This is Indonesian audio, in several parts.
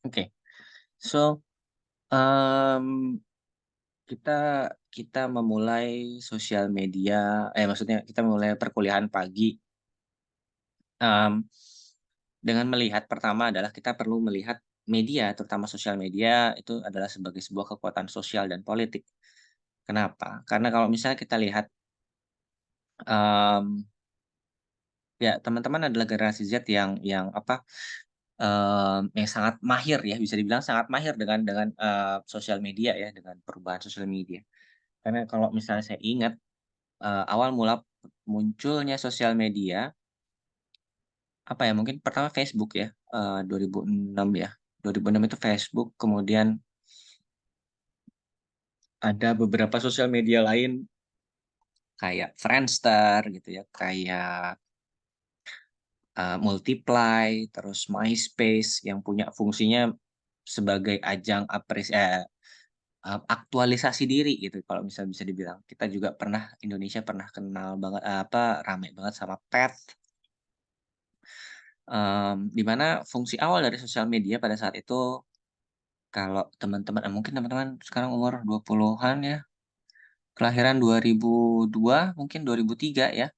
Oke. So, mmm, kita kita memulai sosial media maksudnya kita memulai perkuliahan pagi, mmm, dengan melihat pertama adalah kita perlu melihat media, terutama sosial media itu adalah sebagai sebuah kekuatan sosial dan politik. Kenapa? Karena kalau misalnya kita lihat, mmm, ya teman-teman adalah generasi Z yang apa, yang sangat mahir ya, bisa dibilang sangat mahir dengan sosial media ya, dengan perubahan sosial media. Karena kalau misalnya saya ingat, awal mula munculnya sosial media, apa ya, mungkin pertama Facebook ya, 2006 ya. 2006 itu Facebook, kemudian ada beberapa sosial media lain kayak Friendster gitu ya, kayak, Multiply, terus MySpace yang punya fungsinya sebagai ajang aktualisasi diri gitu kalau misal bisa dibilang. Kita juga pernah Indonesia pernah kenal banget, rame banget sama Pet, di mana fungsi awal dari sosial media pada saat itu kalau teman-teman mungkin teman-teman sekarang umur 20-an ya, kelahiran 2002 mungkin 2003 ya.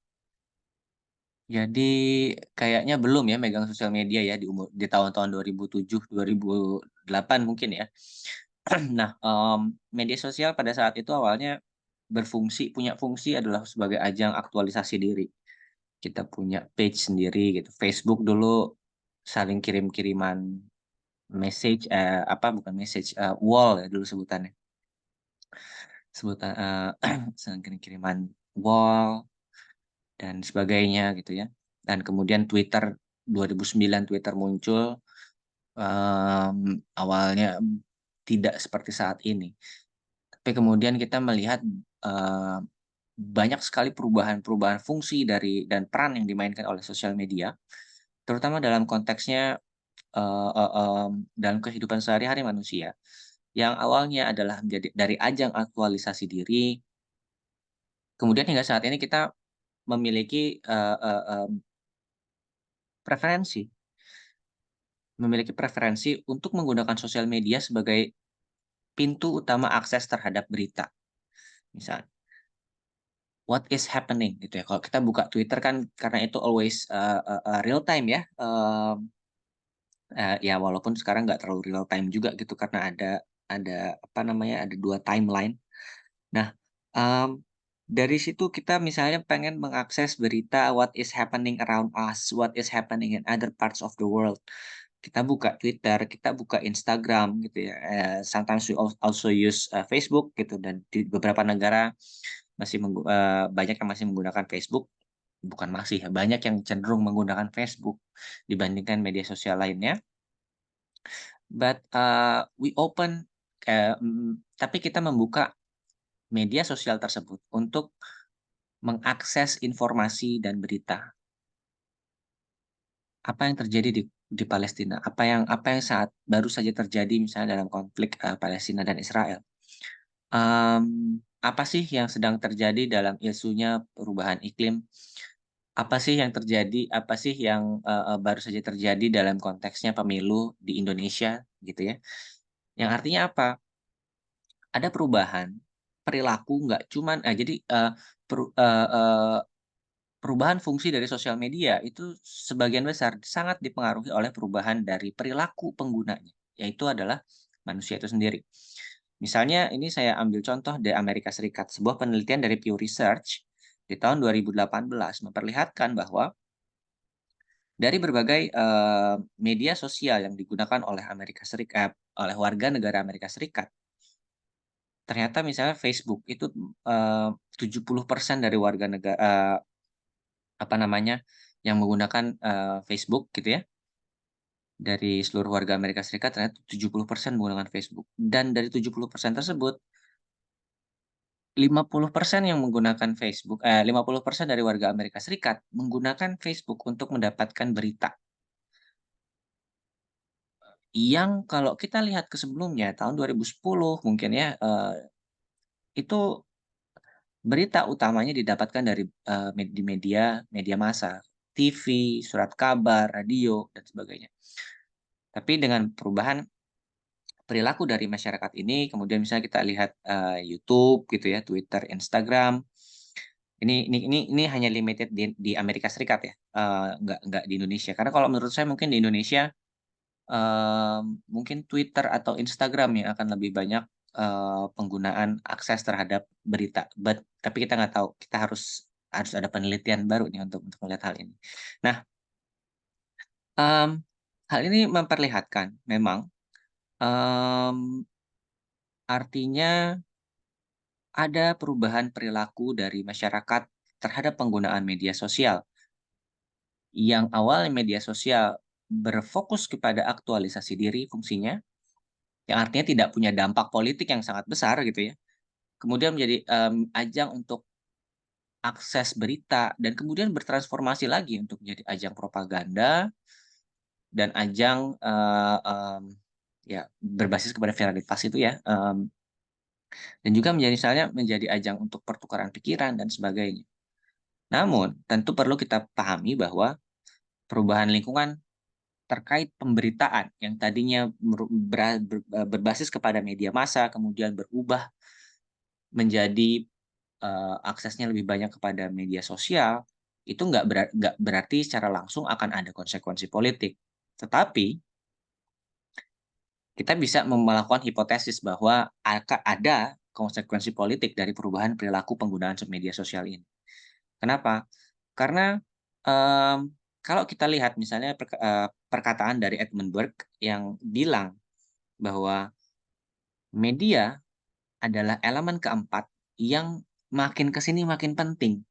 Jadi kayaknya belum ya megang sosial media ya di tahun-tahun 2007, 2008 mungkin ya. Nah, media sosial pada saat itu awalnya punya fungsi adalah sebagai ajang aktualisasi diri. Kita punya page sendiri gitu. Facebook dulu saling kirim-kiriman message, bukan message, wall ya dulu sebutannya. Saling kirim-kiriman wall dan sebagainya gitu ya. Dan kemudian Twitter 2009 Twitter muncul, awalnya tidak seperti saat ini. Tapi kemudian kita melihat, eee, banyak sekali perubahan-perubahan fungsi dan peran yang dimainkan oleh sosial media, terutama dalam konteksnya, dalam kehidupan sehari-hari manusia, yang awalnya adalah menjadi dari ajang aktualisasi diri, kemudian hingga saat ini kita memiliki, preferensi preferensi untuk menggunakan sosial media sebagai pintu utama akses terhadap berita. Misal, what is happening gitu ya, kalau kita buka Twitter kan karena itu always, real time ya, ya walaupun sekarang nggak terlalu real time juga gitu karena ada apa namanya, ada 2 timeline. Nah, mmm, dari situ kita misalnya pengen mengakses berita what is happening around us, what is happening in other parts of the world. Kita buka Twitter, kita buka Instagram gitu ya, sometimes we also use, Facebook gitu dan di beberapa negara banyak yang masih menggunakan Facebook, bukan masih ya, banyak yang cenderung menggunakan Facebook dibandingkan media sosial lainnya. But, tapi kita membuka media sosial tersebut untuk mengakses informasi dan berita. Apa yang terjadi di Palestina, apa yang baru saja terjadi misalnya dalam konflik, Palestina dan Israel. Apa sih yang sedang terjadi dalam isunya perubahan iklim? Apa sih yang terjadi, apa sih yang, baru saja terjadi dalam konteksnya pemilu di Indonesia gitu ya. Yang artinya apa? Ada perubahan perilaku nggak cuman jadi, peru eee eee, perubahan fungsi dari sosial media itu sebagian besar sangat dipengaruhi oleh perubahan dari perilaku penggunanya, yaitu adalah manusia itu sendiri. Misalnya ini saya ambil contoh di Amerika Serikat, sebuah penelitian dari Pew Research di tahun 2018 memperlihatkan bahwa dari berbagai, media sosial yang digunakan oleh warga negara Amerika Serikat, ternyata misalnya Facebook itu, 70% dari apa namanya, yang menggunakan, Facebook gitu ya, dari seluruh warga Amerika Serikat ternyata 70% menggunakan Facebook. Dan dari 70% tersebut, 50% yang menggunakan 50% dari warga Amerika Serikat menggunakan Facebook untuk mendapatkan berita. Yang kalau kita lihat ke sebelumnya, tahun 2010 mungkin ya, itu berita utamanya didapatkan dari, di media massa, TV, surat kabar, radio, dan sebagainya. Tapi dengan perubahan perilaku dari masyarakat ini, kemudian misalnya kita lihat, YouTube gitu ya, Twitter, Instagram, ini hanya limited di Amerika Serikat ya, nggak di Indonesia. Karena kalau menurut saya mungkin di Indonesia, mungkin Twitter atau Instagram yang akan lebih banyak, penggunaan akses terhadap berita, tapi kita nggak tahu, kita harus harus ada penelitian baru nih untuk melihat hal ini. Nah, mmm, hal ini memperlihatkan memang, mmm, artinya ada perubahan perilaku dari masyarakat terhadap penggunaan media sosial. Yang awalnya media sosial berfokus kepada aktualisasi diri fungsinya, yang artinya tidak punya dampak politik yang sangat besar gitu ya. Kemudian menjadi, ajang untuk akses berita dan kemudian bertransformasi lagi untuk menjadi ajang propaganda dan ajang, ya berbasis kepada viralitas itu ya, dan juga menjadi ajang untuk pertukaran pikiran dan sebagainya. Namun tentu perlu kita pahami bahwa perubahan lingkungan terkait pemberitaan yang tadinya berbasis kepada media massa, kemudian berubah menjadi, aksesnya lebih banyak kepada media sosial, itu nggak berarti secara langsung akan ada konsekuensi politik. Tetapi, kita bisa melakukan hipotesis bahwa ada konsekuensi politik dari perubahan perilaku penggunaan media sosial ini. Kenapa? Karena, mmm, kalau kita lihat misalnya perkataan dari Edmund Burke yang bilang bahwa media adalah elemen keempat yang makin ke sini makin penting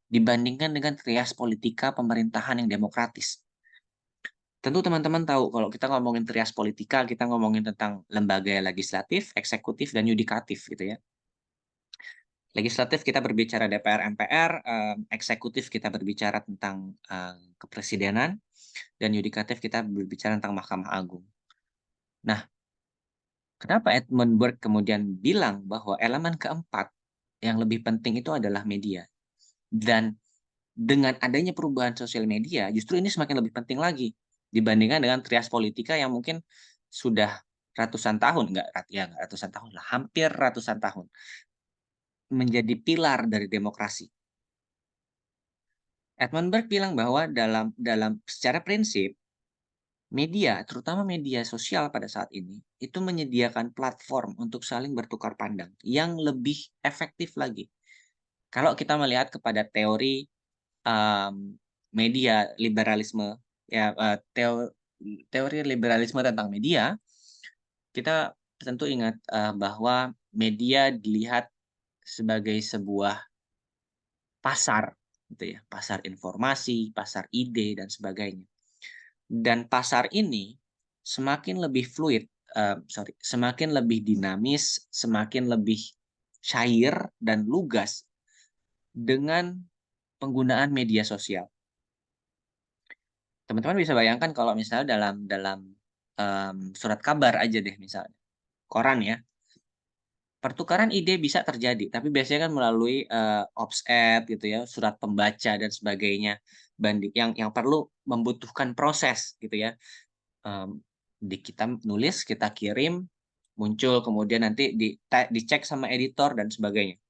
dibandingkan dengan trias politika pemerintahan yang demokratis. Tentu teman-teman tahu kalau kita ngomongin trias politika, kita ngomongin tentang lembaga legislatif, eksekutif, dan yudikatif gitu ya. Legislatif kita berbicara DPR, MPR, eksekutif kita berbicara tentang, kepresidenan, dan yudikatif kita berbicara tentang Mahkamah Agung. Nah, kenapa Edmund Burke kemudian bilang bahwa elemen keempat yang lebih penting itu adalah media? Dan dengan adanya perubahan sosial media, justru ini semakin lebih penting lagi dibandingkan dengan trias politika yang mungkin sudah ratusan tahun, nggak ratusan tahun lah, hampir ratusan tahun menjadi pilar dari demokrasi. Edmund Burke bilang bahwa dalam dalam secara prinsip media, terutama media sosial pada saat ini, itu menyediakan platform untuk saling bertukar pandang yang lebih efektif lagi. Kalau kita melihat kepada teori, media liberalisme, ya, teori liberalisme tentang media, kita tentu ingat, bahwa media dilihat sebagai sebuah pasar, gitu ya, pasar informasi, pasar ide, dan sebagainya. Dan pasar ini semakin lebih fluid, semakin lebih dinamis, semakin lebih cair dan lugas dengan penggunaan media sosial. Teman-teman bisa bayangkan kalau misalnya dalam, surat kabar aja deh misalnya, koran ya, pertukaran ide bisa terjadi, tapi biasanya kan melalui, Ops-ed gitu ya, surat pembaca dan sebagainya, yang perlu membutuhkan proses gitu ya. Mmm, kita nulis, kita kirim, muncul, kemudian nanti dicek sama editor dan sebagainya.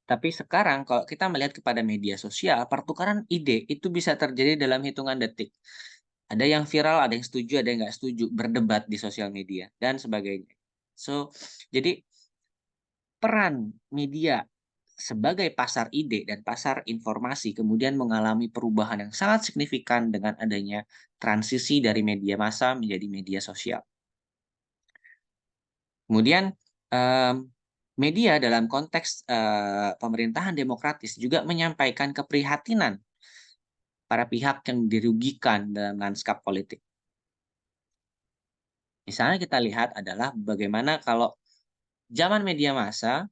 Tapi sekarang kalau kita melihat kepada media sosial, pertukaran ide itu bisa terjadi dalam hitungan detik. Ada yang viral, ada yang setuju, ada yang nggak setuju, berdebat di sosial media dan sebagainya. So, jadi peran media sebagai pasar ide dan pasar informasi kemudian mengalami perubahan yang sangat signifikan dengan adanya transisi dari media massa menjadi media sosial. Kemudian, mmm, media dalam konteks, pemerintahan demokratis juga menyampaikan keprihatinan para pihak yang dirugikan dalam lanskap politik. Misalnya kita lihat adalah bagaimana kalau zaman media massa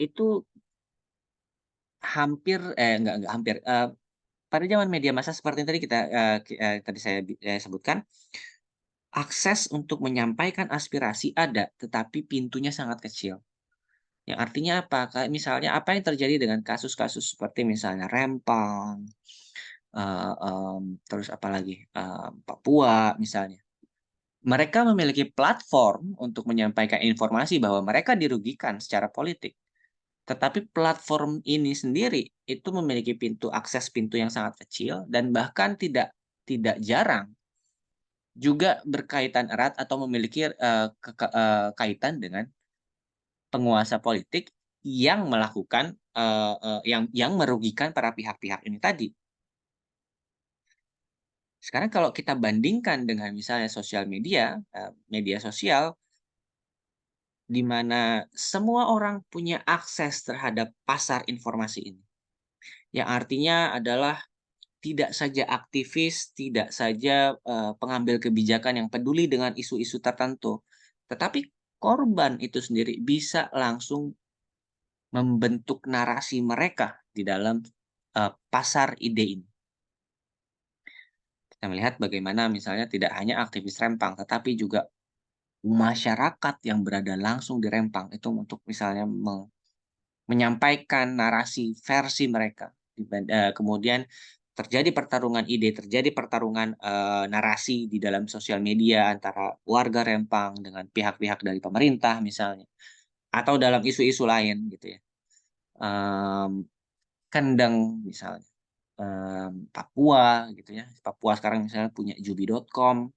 itu enggak hampir, pada zaman media massa seperti yang tadi kita, tadi saya sebutkan, akses untuk menyampaikan aspirasi ada, tetapi pintunya sangat kecil. Yang artinya apa? Kayak misalnya apa yang terjadi dengan kasus-kasus seperti misalnya Rempang, terus apalagi, Papua misalnya. Mereka memiliki platform untuk menyampaikan informasi bahwa mereka dirugikan secara politik. Tetapi platform ini sendiri itu memiliki pintu yang sangat kecil dan bahkan tidak tidak jarang juga berkaitan erat atau memiliki, kaitan dengan penguasa politik yang melakukan, yang merugikan para pihak-pihak ini tadi. Sekarang kalau kita bandingkan dengan misalnya sosial media, media sosial, di mana semua orang punya akses terhadap pasar informasi ini. Yang artinya adalah tidak saja aktivis, tidak saja, pengambil kebijakan yang peduli dengan isu-isu tertentu, tetapi korban itu sendiri bisa langsung membentuk narasi mereka di dalam, pasar ide ini. Kita melihat bagaimana misalnya tidak hanya aktivis Rempang, tetapi juga masyarakat yang berada langsung di Rempang itu untuk misalnya menyampaikan narasi versi mereka, kemudian terjadi pertarungan ide, terjadi pertarungan, narasi di dalam sosial media antara warga Rempang dengan pihak-pihak dari pemerintah misalnya, atau dalam isu-isu lain gitu ya. Mmm, Kendeng misalnya, Papua gitu ya, Papua sekarang misalnya punya Jubi.com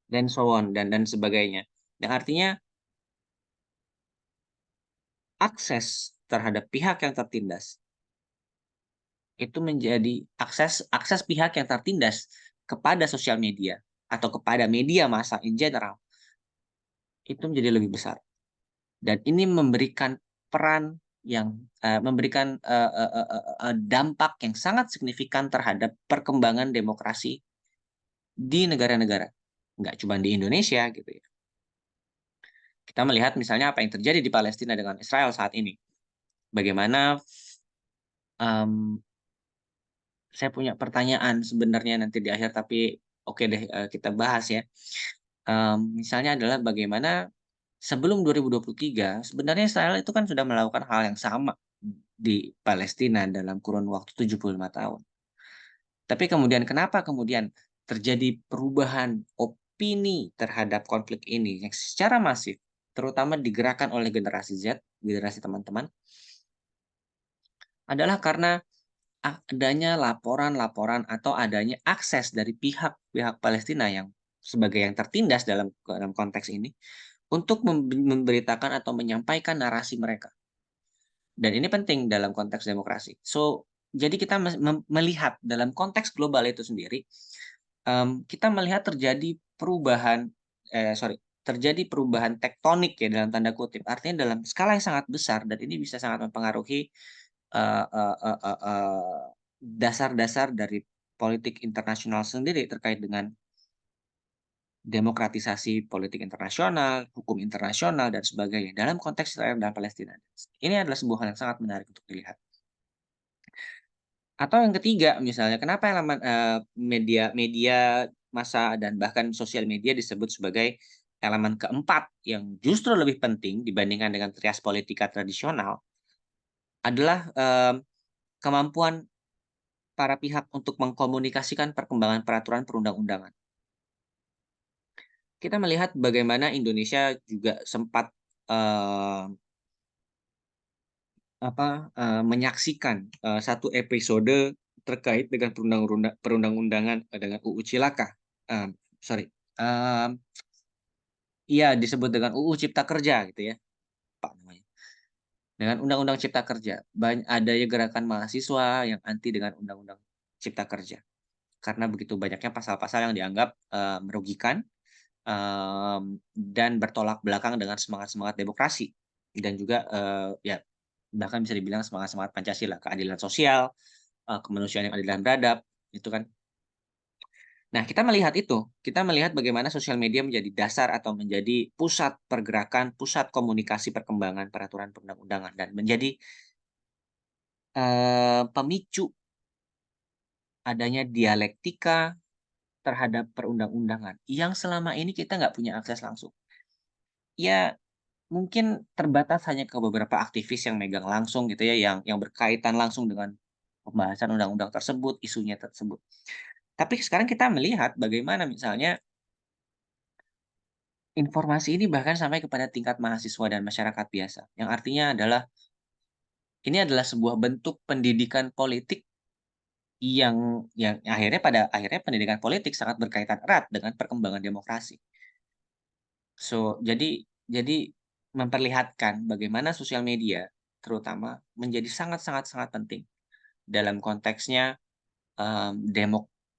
dan so on dan sebagainya. Yang artinya akses terhadap pihak yang tertindas itu menjadi akses akses pihak yang tertindas kepada sosial media atau kepada media massa in general, itu menjadi lebih besar. Dan ini memberikan peran yang, memberikan, dampak yang sangat signifikan terhadap perkembangan demokrasi di negara-negara, nggak cuma di Indonesia gitu ya. Kita melihat misalnya apa yang terjadi di Palestina dengan Israel saat ini. Bagaimana, mmm, saya punya pertanyaan sebenarnya nanti di akhir, tapi oke deh, kita bahas ya. Misalnya adalah bagaimana sebelum 2023 sebenarnya Israel itu kan sudah melakukan hal yang sama di Palestina dalam kurun waktu 75 tahun. Tapi kemudian kenapa kemudian terjadi perubahan opini terhadap konflik ini yang secara masif, terutama digerakkan oleh generasi Z, generasi teman-teman, adalah karena adanya laporan-laporan atau adanya akses dari pihak-pihak Palestina yang sebagai yang tertindas dalam konteks ini, untuk memberitakan atau menyampaikan narasi mereka. Dan ini penting dalam konteks demokrasi. So, jadi kita melihat dalam konteks global itu sendiri, kita melihat terjadi perubahan tektonik ya dalam tanda kutip. Artinya dalam skala yang sangat besar dan ini bisa sangat mempengaruhi, eee eee eee eee eee, dasar-dasar dari politik internasional sendiri terkait dengan demokratisasi politik internasional, hukum internasional, dan sebagainya dalam konteks Israel dan Palestina. Ini adalah sebuah hal yang sangat menarik untuk dilihat. Atau yang ketiga misalnya, kenapa elemen, media media massa dan bahkan sosial media disebut sebagai elemen keempat yang justru lebih penting dibandingkan dengan trias politika tradisional, adalah, kemampuan para pihak untuk mengkomunikasikan perkembangan peraturan perundang-undangan. Kita melihat bagaimana Indonesia juga sempat, eee menyaksikan, satu episode terkait dengan perundang-undangan, dengan UU Cilaka, sorry, mmm, iya disebut dengan UU Cipta Kerja gitu ya, Pak namanya. Dengan Undang-Undang Cipta Kerja, adanya gerakan mahasiswa yang anti dengan Undang-Undang Cipta Kerja. Karena begitu banyaknya pasal-pasal yang dianggap, merugikan, dan bertolak belakang dengan semangat-semangat demokrasi. Dan juga, ya bahkan bisa dibilang semangat-semangat Pancasila, keadilan sosial, kemanusiaan yang adil dan beradab, itu kan. Nah, kita melihat bagaimana sosial media menjadi dasar atau menjadi pusat pergerakan, pusat komunikasi perkembangan peraturan perundang-undangan dan menjadi, pemicu adanya dialektika terhadap perundang-undangan yang selama ini kita nggak punya akses langsung. Ya, mungkin terbatas hanya ke beberapa aktivis yang megang langsung gitu ya, yang berkaitan langsung dengan pembahasan undang-undang tersebut, isunya tersebut. Tapi sekarang kita melihat bagaimana misalnya informasi ini bahkan sampai kepada tingkat mahasiswa dan masyarakat biasa, yang artinya adalah ini adalah sebuah bentuk pendidikan politik yang akhirnya pada akhirnya pendidikan politik sangat berkaitan erat dengan perkembangan demokrasi. Jadi memperlihatkan bagaimana sosial media terutama menjadi sangat sangat sangat penting dalam konteksnya,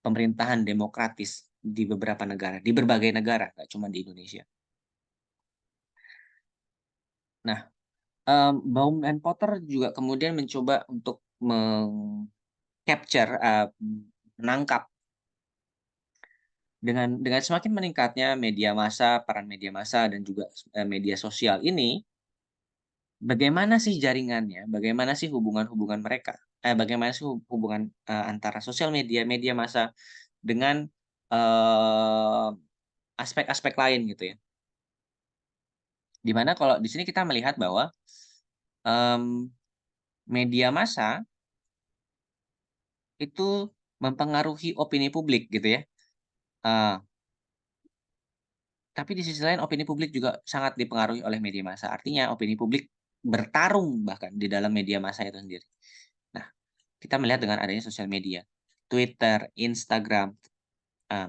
pemerintahan demokratis di beberapa negara, di berbagai negara, nggak cuma di Indonesia. Nah, Baum dan Potter juga kemudian mencoba untuk capture, menangkap dengan semakin meningkatnya media massa, peran media massa dan juga, media sosial ini, bagaimana sih jaringannya, bagaimana sih hubungan-hubungan mereka, bagaimana sih hubungan, antara sosial media, media massa dengan, eee, aspek-aspek lain gitu ya. Di mana kalau di sini kita melihat bahwa, mmm, media massa itu mempengaruhi opini publik gitu ya, eee tapi di sisi lain opini publik juga sangat dipengaruhi oleh media massa. Artinya opini publik bertarung bahkan di dalam media massa itu sendiri. Nah, kita melihat dengan adanya sosial media, Twitter, Instagram,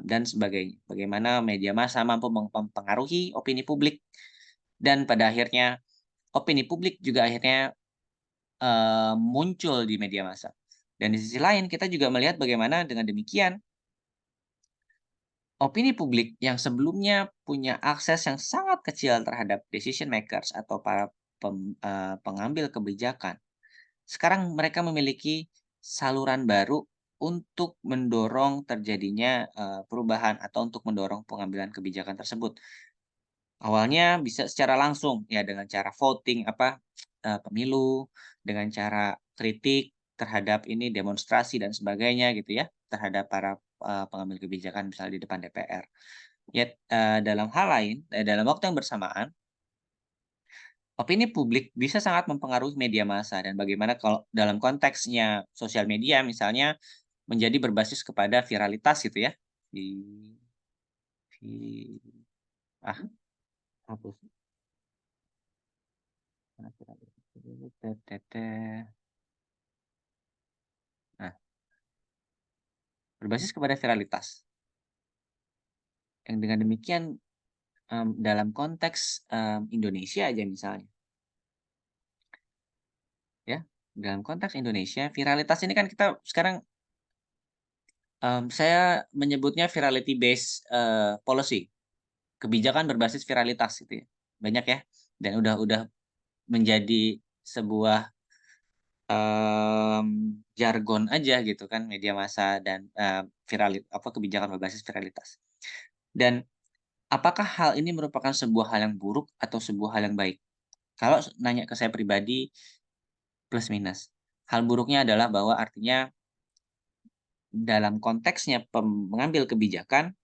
dan sebagainya. Bagaimana media massa mampu mempengaruhi opini publik dan pada akhirnya opini publik juga akhirnya, muncul di media massa. Dan di sisi lain kita juga melihat bagaimana dengan demikian opini publik yang sebelumnya punya akses yang sangat kecil terhadap decision makers atau para pengambil kebijakan, sekarang mereka memiliki saluran baru untuk mendorong terjadinya, perubahan atau untuk mendorong pengambilan kebijakan tersebut. Awalnya bisa secara langsung, ya dengan cara voting pemilu, dengan cara kritik terhadap ini, demonstrasi dan sebagainya gitu ya, terhadap para, pengambil kebijakan misalnya di depan DPR. Ya, dalam hal lain, dalam waktu yang bersamaan, opini publik bisa sangat mempengaruhi media massa dan bagaimana kalau dalam konteksnya sosial media misalnya menjadi berbasis kepada viralitas gitu ya, di vi ah, hapus. Nah, berbasis kepada viralitas, yang dengan demikian, dalam konteks, Indonesia aja misalnya, ya, dalam konteks Indonesia, viralitas ini kan kita sekarang, saya menyebutnya virality based, policy, kebijakan berbasis viralitas gitu ya, banyak ya, dan udah menjadi sebuah, jargon aja gitu kan media massa dan, kebijakan berbasis viralitas. Dan apakah hal ini merupakan sebuah hal yang buruk atau sebuah hal yang baik? Kalau nanya ke saya pribadi, plus minus. Hal buruknya adalah bahwa artinya dalam konteksnya mengambil kebijakan,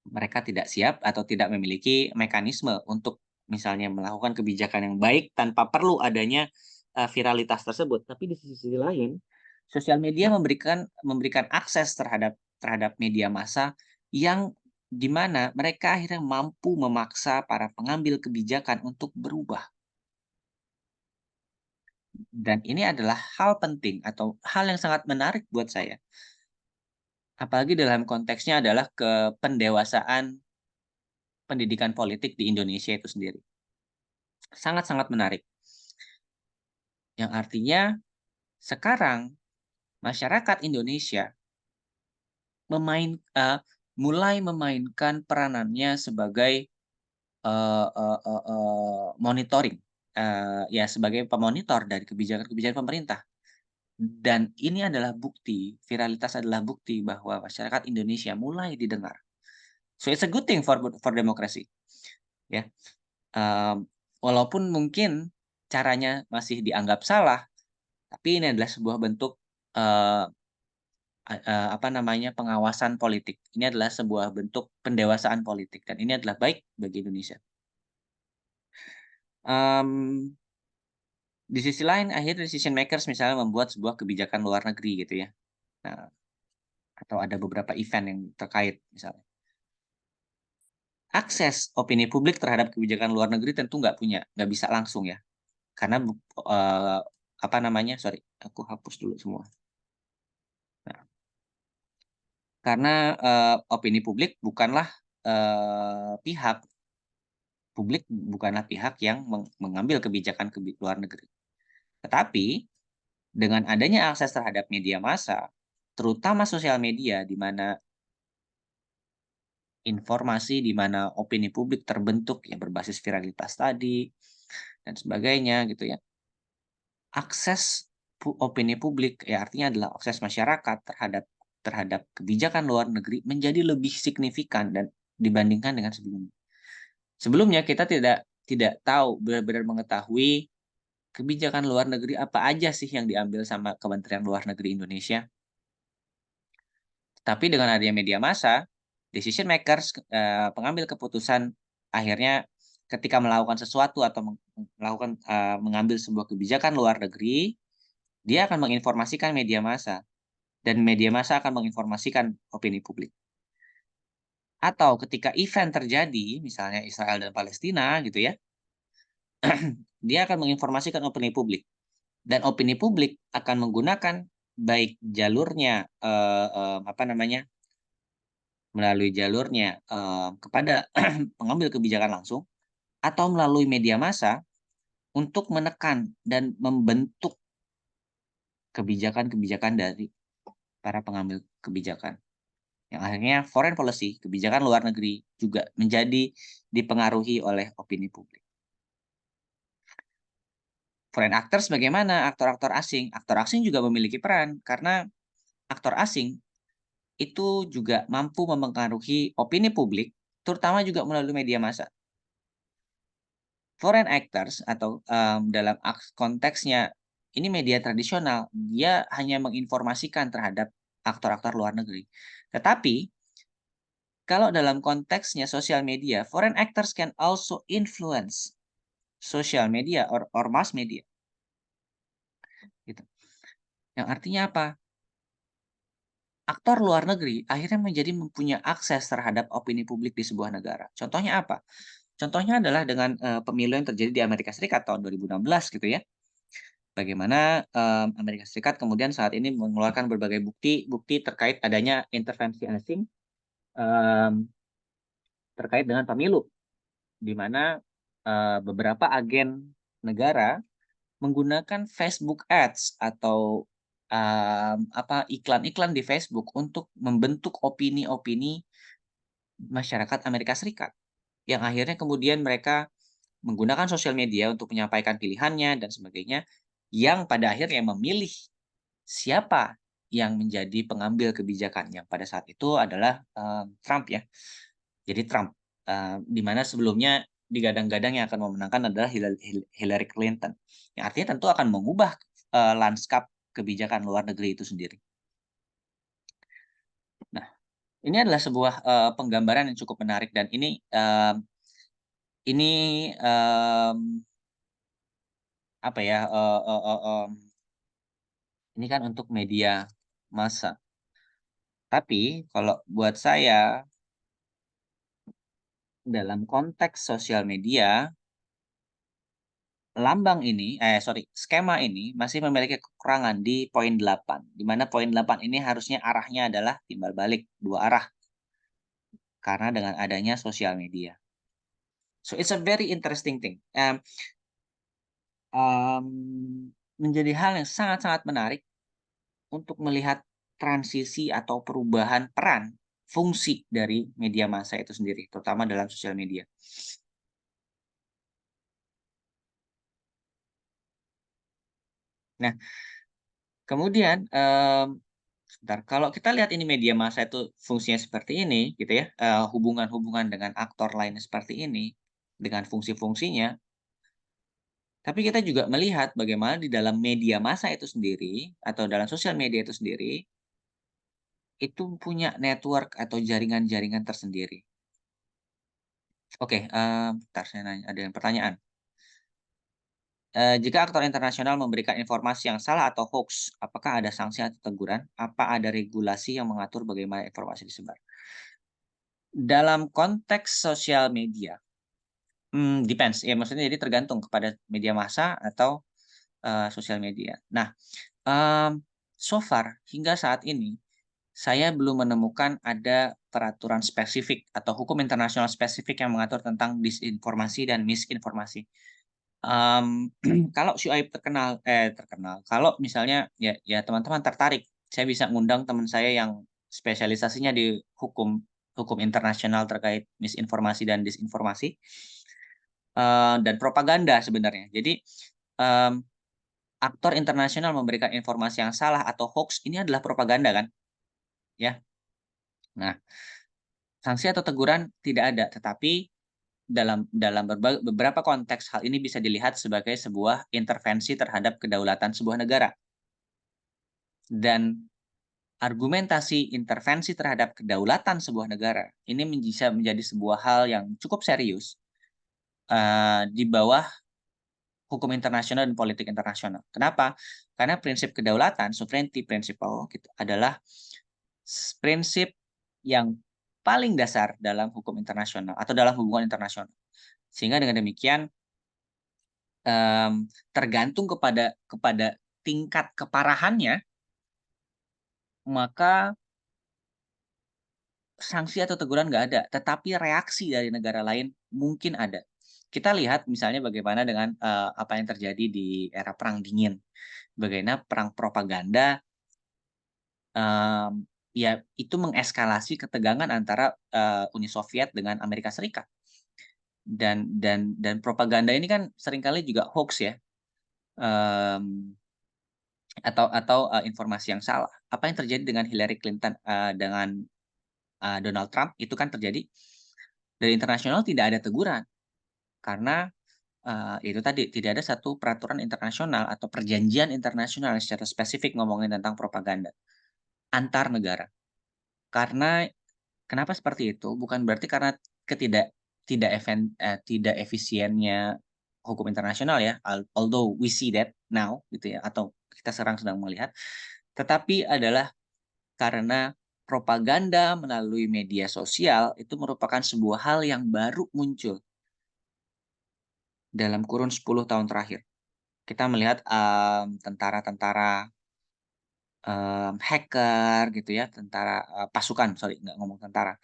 mereka tidak siap atau tidak memiliki mekanisme untuk misalnya melakukan kebijakan yang baik tanpa perlu adanya, viralitas tersebut. Tapi di sisi lain, sosial media memberikan akses terhadap terhadap media massa yang di mana mereka akhirnya mampu memaksa para pengambil kebijakan untuk berubah. Dan ini adalah hal penting atau hal yang sangat menarik buat saya. Apalagi dalam konteksnya adalah kependewasaan pendidikan politik di Indonesia itu sendiri. Sangat-sangat menarik. Yang artinya sekarang masyarakat Indonesia mulai memainkan peranannya sebagai, monitoring, ya sebagai pemonitor dari kebijakan-kebijakan pemerintah. Dan ini adalah bukti, viralitas adalah bukti bahwa masyarakat Indonesia mulai didengar. So it's a good thing for democracy, ya. Walaupun mungkin caranya masih dianggap salah, tapi ini adalah sebuah bentuk, eee, pengawasan politik. Ini adalah sebuah bentuk pendewasaan politik dan ini adalah baik bagi Indonesia. Mmm Di sisi lain akhirnya decision makers misalnya membuat sebuah kebijakan luar negeri gitu ya. Nah, atau ada beberapa event yang terkait misalnya. Akses opini publik terhadap kebijakan luar negeri tentu nggak bisa langsung ya. Karena apa namanya, sorry, aku hapus dulu semua. Nah, karena, opini publik bukanlah, bukanlah pihak yang mengambil kebijakan luar negeri. Tetapi, dengan adanya akses terhadap media massa, terutama sosial media di mana informasi, di mana opini publik terbentuk yang berbasis viralitas tadi dan sebagainya gitu ya. Akses opini publik, ya artinya adalah akses masyarakat terhadap terhadap kebijakan luar negeri menjadi lebih signifikan dan dibandingkan dengan sebelumnya. Sebelumnya kita tidak tidak tahu, benar-benar mengetahui kebijakan luar negeri apa aja sih yang diambil sama Kementerian Luar Negeri Indonesia. Tapi dengan adanya media massa, decision makers, pengambil keputusan akhirnya ketika melakukan sesuatu atau mengambil sebuah kebijakan luar negeri, dia akan menginformasikan media massa dan media massa akan menginformasikan opini publik. Atau ketika event terjadi, misalnya Israel dan Palestina gitu ya, dia akan menginformasikan opini publik dan opini publik akan menggunakan baik jalurnya, apa namanya, melalui jalurnya, kepada pengambil kebijakan langsung atau melalui media massa untuk menekan dan membentuk kebijakan-kebijakan dari para pengambil kebijakan. Yang akhirnya foreign policy, kebijakan luar negeri juga menjadi dipengaruhi oleh opini publik. Foreign actors bagaimana? Aktor-aktor asing. Aktor asing juga memiliki peran karena aktor asing itu juga mampu mempengaruhi opini publik, terutama juga melalui media massa. Foreign actors atau, dalam konteksnya ini media tradisional, dia hanya menginformasikan terhadap aktor-aktor luar negeri. Tetapi, kalau dalam konteksnya sosial media, foreign actors can also influence social media or mass media, gitu. Yang artinya apa? Aktor luar negeri akhirnya menjadi mempunyai akses terhadap opini publik di sebuah negara. Contohnya apa? Contohnya adalah dengan, pemilu yang terjadi di Amerika Serikat tahun 2016 gitu ya. Bagaimana, Amerika Serikat kemudian saat ini mengeluarkan berbagai bukti terkait adanya intervensi asing, mmm, terkait dengan pemilu, di mana, beberapa agen negara menggunakan Facebook Ads atau, iklan-iklan di Facebook untuk membentuk opini-opini masyarakat Amerika Serikat, yang akhirnya kemudian mereka menggunakan sosial media untuk menyampaikan pilihannya dan sebagainya, yang pada akhirnya memilih siapa yang menjadi pengambil kebijakan, yang pada saat itu adalah, Trump ya. Jadi Trump, di mana sebelumnya digadang-gadang yang akan memenangkan adalah Hillary Clinton. Yang artinya tentu akan mengubah, lanskap kebijakan luar negeri itu sendiri. Nah, ini adalah sebuah, penggambaran yang cukup menarik dan ini, apa ya, ini kan untuk media massa. Tapi kalau buat saya, dalam konteks sosial media, skema ini masih memiliki kekurangan di poin 8, di mana poin 8 ini harusnya arahnya adalah timbal balik, 2 arah, karena dengan adanya sosial media. So, it's a very interesting thing, mmm, menjadi hal yang sangat-sangat menarik untuk melihat transisi atau perubahan peran, fungsi dari media massa itu sendiri, terutama dalam sosial media. Nah, kemudian, sebentar, kalau kita lihat ini media massa itu fungsinya seperti ini gitu ya, hubungan-hubungan dengan aktor lain seperti ini, dengan fungsi-fungsinya, tapi kita juga melihat bagaimana di dalam media massa itu sendiri, atau dalam sosial media itu sendiri, itu punya network atau jaringan-jaringan tersendiri. Oke, bentar saya nanya, ada yang pertanyaan. Jika aktor internasional memberikan informasi yang salah atau hoax, apakah ada sanksi atau teguran? Apa ada regulasi yang mengatur bagaimana informasi disebar? Dalam konteks sosial media, depends, ya maksudnya jadi tergantung kepada media massa atau, sosial media. Nah, so far hingga saat ini, saya belum menemukan ada peraturan spesifik atau hukum internasional spesifik yang mengatur tentang disinformasi dan misinformasi. Kalau Syuaib terkenal, kalau misalnya ya teman-teman tertarik, saya bisa ngundang teman saya yang spesialisasinya di hukum hukum internasional terkait misinformasi dan disinformasi, dan propaganda sebenarnya. Jadi, mmm, aktor internasional memberikan informasi yang salah atau hoax ini adalah propaganda kan, ya. Nah, sanksi atau teguran tidak ada, tetapi dalam beberapa konteks hal ini bisa dilihat sebagai sebuah intervensi terhadap kedaulatan sebuah negara. Dan argumentasi intervensi terhadap kedaulatan sebuah negara ini bisa menjadi sebuah hal yang cukup serius, di bawah hukum internasional dan politik internasional. Kenapa? Karena prinsip kedaulatan, sovereignty principle gitu, adalah prinsip yang paling dasar dalam hukum internasional atau dalam hubungan internasional. Sehingga dengan demikian, tergantung kepada tingkat keparahannya, maka sanksi atau teguran nggak ada, tetapi reaksi dari negara lain mungkin ada. Kita lihat misalnya bagaimana dengan, apa yang terjadi di era Perang Dingin. Bagaimana perang propaganda, ya itu mengeskalasi ketegangan antara, Uni Soviet dengan Amerika Serikat. Dan propaganda ini kan seringkali juga hoax ya, mmm, atau informasi yang salah. Apa yang terjadi dengan Hillary Clinton, dengan, Donald Trump itu kan terjadi, dari internasional tidak ada teguran karena, itu tadi tidak ada satu peraturan internasional atau perjanjian internasional yang secara spesifik ngomongin tentang propaganda antar negara. Karena kenapa seperti itu? Bukan berarti karena tidak efisiennya hukum internasional ya, although we see that now gitu ya, atau kita sekarang sedang melihat, tetapi adalah karena propaganda melalui media sosial itu merupakan sebuah hal yang baru muncul dalam kurun 10 tahun terakhir. Kita melihat, tentara-tentara, hacker gitu ya, pasukan, sorry, nggak ngomong tentara.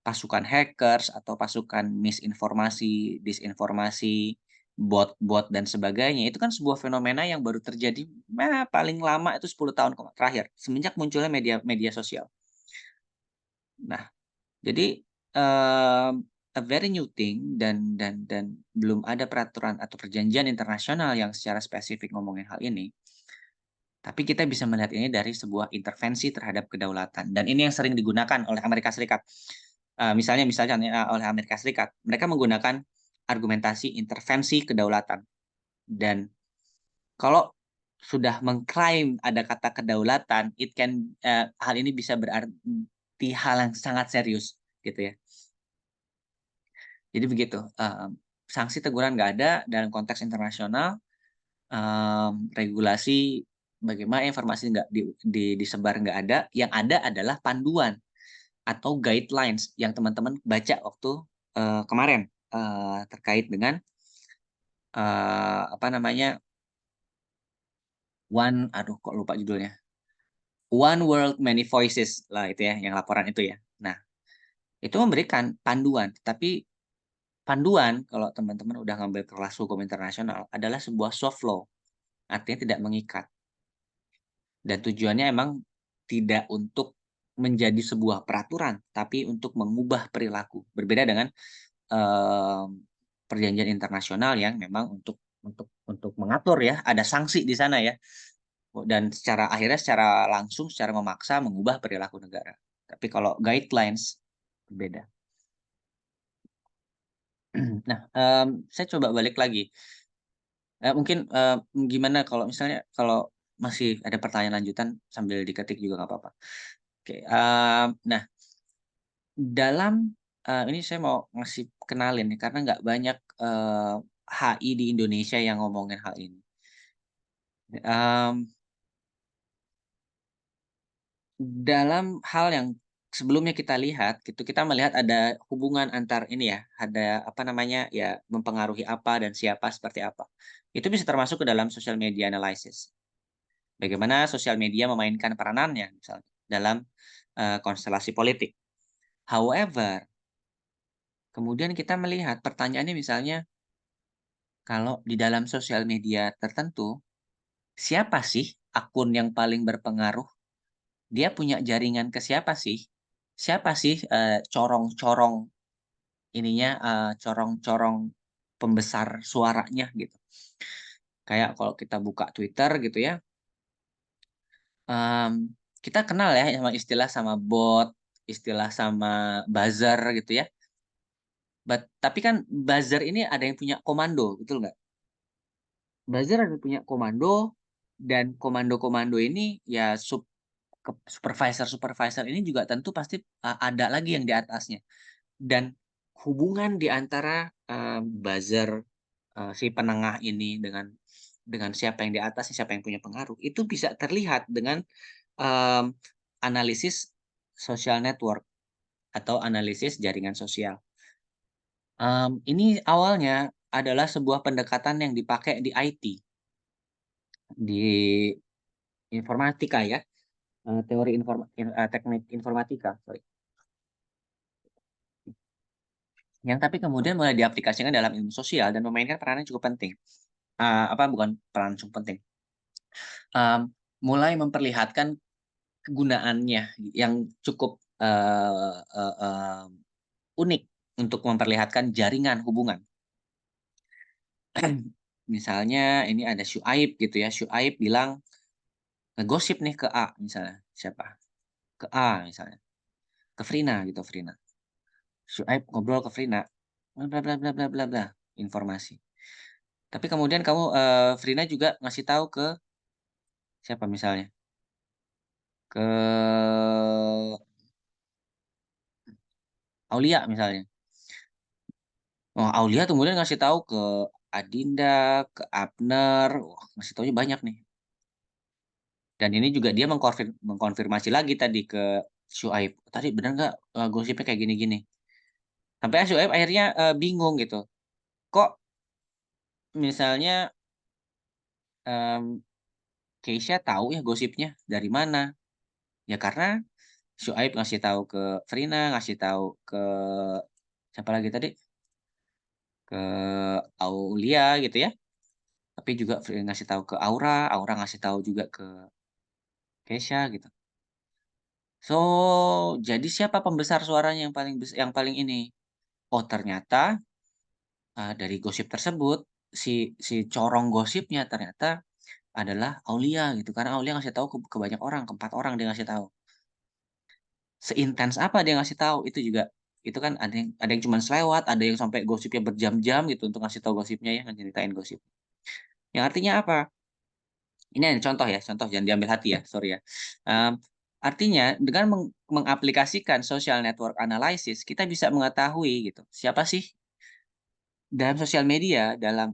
Pasukan hackers atau pasukan misinformasi, disinformasi, bot-bot dan sebagainya, itu kan sebuah fenomena yang baru terjadi, paling lama itu 10 tahun terakhir, semenjak munculnya media media sosial. Nah, jadi, mmm, a very new thing dan belum ada peraturan atau perjanjian internasional yang secara spesifik ngomongin hal ini, tapi kita bisa melihat ini dari sebuah intervensi terhadap kedaulatan dan ini yang sering digunakan oleh Amerika Serikat. Misalnya oleh Amerika Serikat, mereka menggunakan argumentasi intervensi kedaulatan dan kalau sudah mengklaim ada kata kedaulatan, hal ini bisa berarti hal yang sangat serius, gitu ya. Jadi begitu, sanksi teguran nggak ada dalam konteks internasional, regulasi bagaimana informasi nggak disebar nggak ada, yang ada adalah panduan atau guidelines yang teman-teman baca waktu, kemarin, terkait dengan, apa namanya, aduh kok lupa judulnya, One World Many Voices lah itu ya, yang laporan itu ya. Nah, itu memberikan panduan, tapi panduan kalau teman-teman udah ngambil kelas hukum internasional adalah sebuah soft law, artinya tidak mengikat dan tujuannya emang tidak untuk menjadi sebuah peraturan, tapi untuk mengubah perilaku. Berbeda dengan, mmm, perjanjian internasional yang memang untuk mengatur ya, ada sanksi di sana ya, dan secara langsung, secara memaksa mengubah perilaku negara. Tapi kalau guidelines, berbeda. Nah, saya coba balik lagi, mungkin, gimana kalau misalnya kalau masih ada pertanyaan lanjutan sambil diketik juga nggak apa-apa. Oke, nah dalam ini saya mau ngasih kenalin nih karena nggak banyak, HI di Indonesia yang ngomongin hal ini. Mmm, dalam hal yang sebelumnya kita lihat gitu, kita melihat ada hubungan antar ini ya, ada apa namanya, ya mempengaruhi apa dan siapa seperti apa. Itu bisa termasuk ke dalam social media analysis. Bagaimana sosial media memainkan peranannya misalnya dalam, konstelasi politik. However, kemudian kita melihat pertanyaannya misalnya, kalau di dalam sosial media tertentu, siapa sih akun yang paling berpengaruh? Dia punya jaringan ke siapa sih? Siapa sih, corong-corong ininya, corong-corong pembesar suaranya gitu. Kayak kalau kita buka Twitter gitu ya, mmm, kita kenal ya sama istilah sama bot, istilah sama buzzer gitu ya. Tapi kan buzzer ini ada yang punya komando, betul nggak? Buzzer ada yang punya komando, dan komando-komando ini ya supervisor-supervisor ini juga tentu pasti, ada lagi yang di atasnya. Dan hubungan di antara, buzzer, si penengah ini dengan siapa yang di atas, siapa yang punya pengaruh, itu bisa terlihat dengan, mmm, analisis social network atau analisis jaringan sosial. Ini awalnya adalah sebuah pendekatan yang dipakai di IT, di informatika ya, teori teknik informatika, sorry. Yang tapi kemudian mulai diaplikasikan dalam ilmu sosial dan memainkan peranan yang cukup penting. Bukan peran cukup penting, mmm, mulai memperlihatkan kegunaannya yang cukup, unik untuk memperlihatkan jaringan hubungan. Misalnya ini ada Syuaib gitu ya, Syuaib bilang ngegosip nih ke A misalnya, siapa? Ke A misalnya, ke Frina gitu, Frina. Syuaib ngobrol ke Frina, bla bla bla bla bla bla bla, informasi. Tapi kemudian kamu, Frina juga ngasih tahu ke siapa misalnya, ke Aulia misalnya. Oh, Aulia kemudian ngasih tahu ke Adinda, ke Abner, wah ngasih taunya banyak nih. Dan ini juga dia mengkonfirmasi lagi tadi ke Syuaib, "Tadi bener nggak, gosipnya kayak gini-gini?" Sampai Syuaib akhirnya, bingung gitu, kok misalnya, mmm, Keisha tahu ya gosipnya, dari mana? Ya karena Syuaib ngasih tahu ke Frina, ngasih tahu ke siapa lagi tadi, ke Aulia gitu ya, tapi juga ngasih tahu ke Aura, Aura ngasih tahu juga ke Kesha gitu. So, jadi siapa pembesar suaranya yang paling ini? Oh ternyata, dari gosip tersebut, si corong gosipnya ternyata adalah Aulia gitu, karena Aulia ngasih tahu ke banyak orang, ke 4 orang dia ngasih tahu. Seintens apa dia ngasih tahu, itu juga itu kan ada yang cuman selewat, ada yang sampai gosipnya berjam-jam gitu untuk ngasih tahu gosipnya ya, ngeceritain gosip. Yang artinya apa? Ini hanya contoh ya, contoh jangan diambil hati ya, sorry ya. Mmm, artinya dengan mengaplikasikan social network analysis, kita bisa mengetahui gitu, siapa sih dalam sosial media, dalam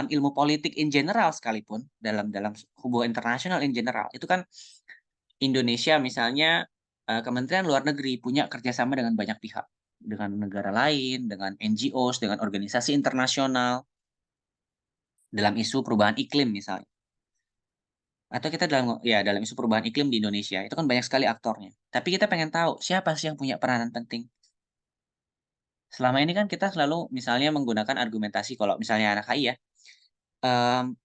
ilmu politik in general sekalipun, dalam dalam hubungan internasional in general, itu kan Indonesia misalnya, Kementerian Luar Negeri punya kerjasama dengan banyak pihak, dengan negara lain, dengan NGOs, dengan organisasi internasional, dalam isu perubahan iklim misalnya. Atau kita dalam isu perubahan iklim di Indonesia, itu kan banyak sekali aktornya. Tapi kita pengen tahu, siapa sih yang punya peranan penting? Selama ini kan kita selalu misalnya menggunakan argumentasi kalau misalnya anak HI ya, mmm,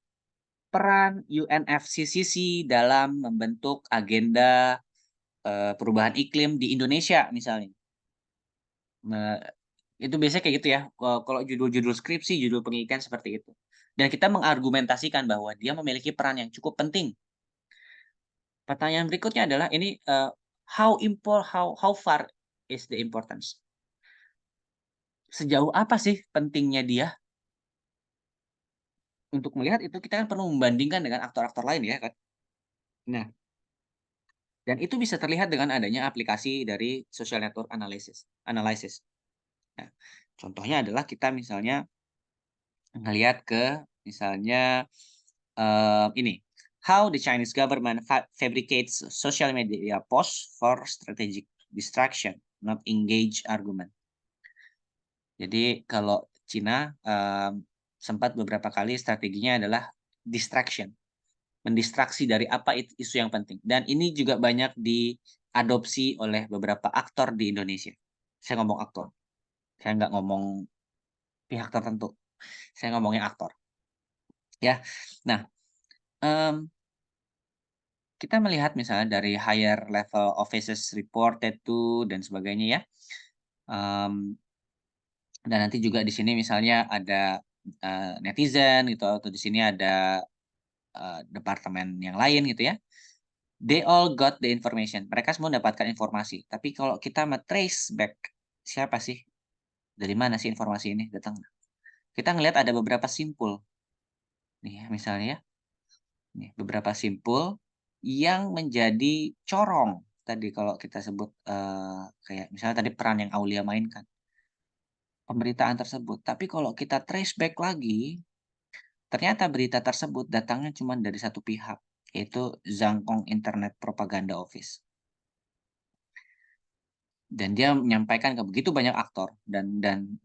peran UNFCCC dalam membentuk agenda, perubahan iklim di Indonesia misalnya. Nah, itu biasanya kayak gitu ya, kalau judul-judul skripsi, judul penelitian seperti itu. Dan kita mengargumentasikan bahwa dia memiliki peran yang cukup penting. Pertanyaan berikutnya adalah ini, how far is the importance? Sejauh apa sih pentingnya dia? Untuk melihat itu kita kan perlu membandingkan dengan aktor-aktor lain ya kan. Nah, dan itu bisa terlihat dengan adanya aplikasi dari social network analysis analysis. Nah, contohnya adalah kita misalnya ngelihat ke misalnya, ini, how the Chinese government fabricates social media posts for strategic distraction, not engage argument. Jadi kalau Cina, sempat beberapa kali strateginya adalah distraction, mendistraksi dari apa isu yang penting, dan ini juga banyak diadopsi oleh beberapa aktor di Indonesia. Saya ngomong aktor, saya nggak ngomong pihak tertentu, saya ngomongnya aktor, ya. Nah, mmm, kita melihat misalnya dari higher level offices reported to dan sebagainya ya, mmm, dan nanti juga di sini misalnya ada, netizen gitu atau di sini ada, departemen yang lain gitu ya. They all got the information. Mereka semua mendapatkan informasi. Tapi kalau kita trace back, siapa sih? Dari mana sih informasi ini datang? Kita ngelihat ada beberapa simpul. Nih ya, misalnya ya, nih beberapa simpul yang menjadi corong. Tadi kalau kita sebut, kayak misalnya tadi peran yang Aulia mainkan, pemberitaan tersebut. Tapi kalau kita trace back lagi, ternyata berita tersebut datangnya cuma dari satu pihak, yaitu Zhangkong Internet Propaganda Office. Dan dia menyampaikan ke begitu banyak aktor dan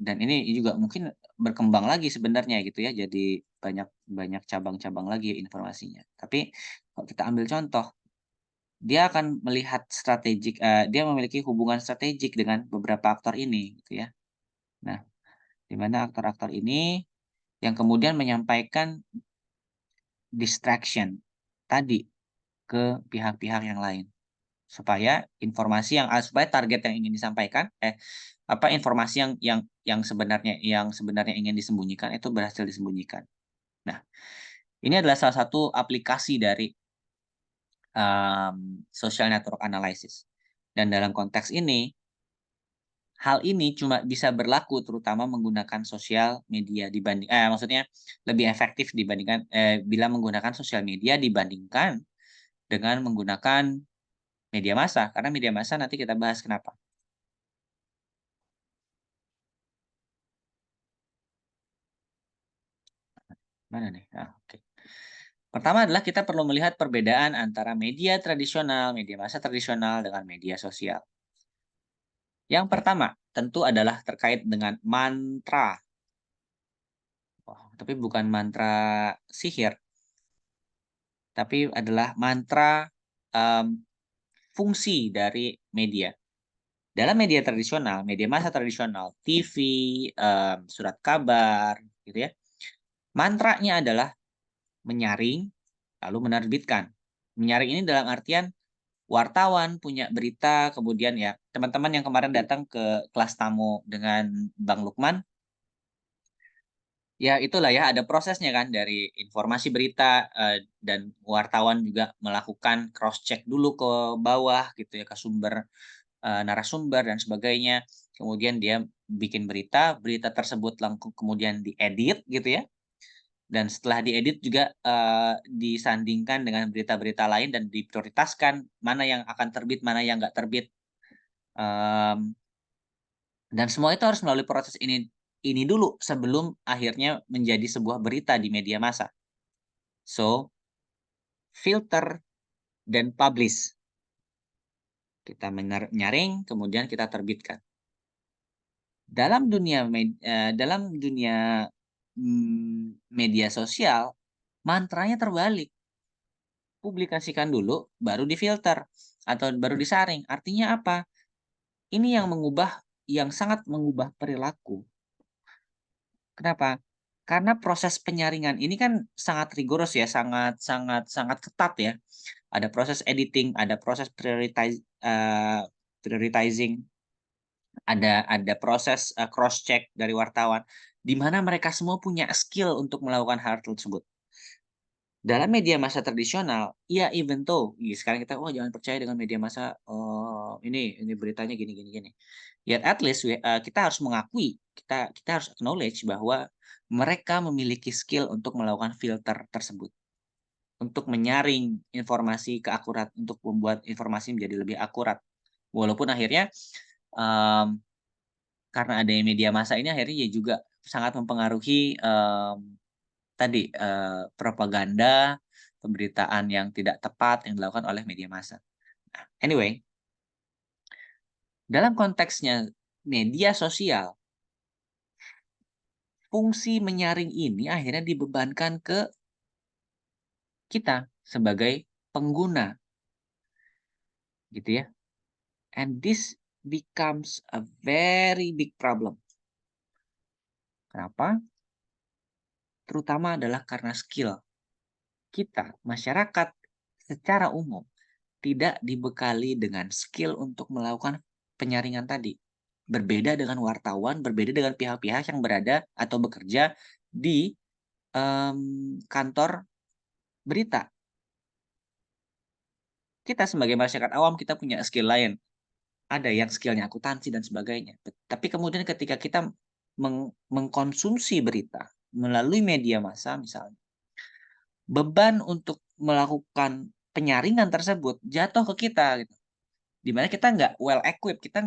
ini juga mungkin berkembang lagi sebenarnya gitu ya, jadi banyak banyak cabang-cabang lagi informasinya. Tapi kalau kita ambil contoh, dia akan melihat strategik, dia memiliki hubungan strategik dengan beberapa aktor ini gitu ya. Nah, di mana aktor-aktor ini yang kemudian menyampaikan distraction tadi ke pihak-pihak yang lain. Supaya informasi supaya target yang ingin disampaikan informasi yang sebenarnya ingin disembunyikan itu berhasil disembunyikan. Nah, ini adalah salah satu aplikasi dari, social network analysis. Dan dalam konteks ini, hal ini cuma bisa berlaku terutama menggunakan sosial media maksudnya lebih efektif bila menggunakan sosial media dibandingkan dengan menggunakan media massa, karena media massa nanti kita bahas kenapa. Mana nih? Ah, oke. Pertama adalah kita perlu melihat perbedaan antara media tradisional, media massa tradisional dengan media sosial. Yang pertama, tentu adalah terkait dengan mantra. Oh, tapi bukan mantra sihir, tapi adalah mantra, mmm, fungsi dari media. Dalam media tradisional, media massa tradisional, TV, surat kabar, gitu ya, mantranya adalah menyaring, lalu menerbitkan. Menyaring ini dalam artian wartawan punya berita, kemudian ya teman-teman yang kemarin datang ke kelas tamu dengan Bang Lukman, ya itulah ya ada prosesnya kan dari informasi berita, dan wartawan juga melakukan cross check dulu ke bawah gitu ya, ke sumber, narasumber dan sebagainya. Kemudian dia bikin berita, berita tersebut langsung kemudian diedit gitu ya, dan setelah diedit juga, disandingkan dengan berita-berita lain dan diprioritaskan mana yang akan terbit, mana yang nggak terbit. Mmm, dan semua itu harus melalui proses ini dulu sebelum akhirnya menjadi sebuah berita di media massa. So, filter dan publish. Kita nyaring kemudian kita terbitkan. Dalam dunia, media sosial, mantranya terbalik. Publikasikan dulu baru difilter atau baru disaring. Artinya apa? Ini yang sangat mengubah perilaku. Kenapa? Karena proses penyaringan ini kan sangat rigorous ya, sangat sangat sangat ketat ya. Ada proses editing, ada proses prioritizing, ada proses, cross check dari wartawan, di mana mereka semua punya skill untuk melakukan hal tersebut. Dalam media massa tradisional, ya even though sekarang kita, "Wah jangan percaya dengan media massa, ini beritanya gini gini gini." Yet at least kita harus mengakui, kita kita harus acknowledge bahwa mereka memiliki skill untuk melakukan filter tersebut, untuk menyaring informasi untuk membuat informasi menjadi lebih akurat. Walaupun akhirnya, mmm, karena adanya media massa ini akhirnya ya juga sangat mempengaruhi, tadi, propaganda, pemberitaan yang tidak tepat yang dilakukan oleh media massa. Nah, anyway, dalam konteksnya media sosial, fungsi menyaring ini akhirnya dibebankan ke kita sebagai pengguna, gitu ya. And this becomes a very big problem. Kenapa? Terutama adalah karena skill. Kita, masyarakat secara umum, tidak dibekali dengan skill untuk melakukan penyaringan tadi. Berbeda dengan wartawan, berbeda dengan pihak-pihak yang berada atau bekerja di kantor berita. Kita sebagai masyarakat awam, kita punya skill lain. Ada yang skillnya akuntansi dan sebagainya. Tapi kemudian ketika kita mengkonsumsi berita melalui media massa misalnya, beban untuk melakukan penyaringan tersebut jatuh ke kita gitu. Di mana kita nggak well equipped, kita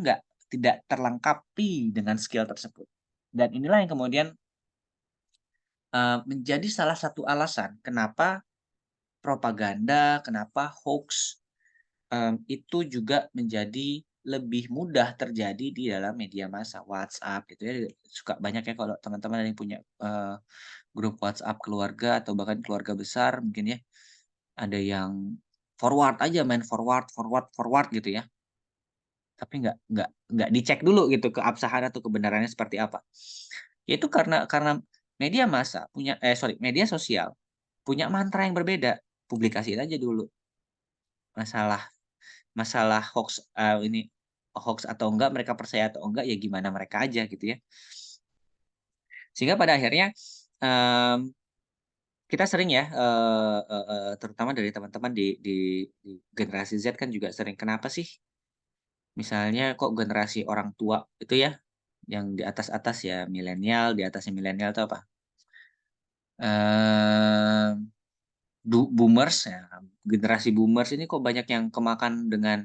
tidak terlengkapi dengan skill tersebut. Dan inilah yang kemudian menjadi salah satu alasan kenapa propaganda, kenapa hoax itu juga menjadi lebih mudah terjadi di dalam media massa, WhatsApp gitu ya. Suka banyak ya kalau teman-teman ada yang punya grup WhatsApp keluarga atau bahkan keluarga besar mungkin ya, ada yang forward aja, main forward forward forward gitu ya. Tapi nggak dicek dulu gitu keabsahan atau kebenarannya seperti apa. Yaitu karena media massa media sosial punya mantra yang berbeda, publikasiin aja dulu. Masalah masalah ini hoax atau enggak, mereka percaya atau enggak, ya gimana mereka aja gitu ya. Sehingga pada akhirnya, mmm, kita sering ya, terutama dari teman-teman di generasi Z kan juga sering, "Kenapa sih misalnya kok generasi orang tua itu ya, yang di atas-atas ya milenial, di atasnya milenial itu apa, mmm, boomers ya, generasi boomers ini kok banyak yang kemakan dengan,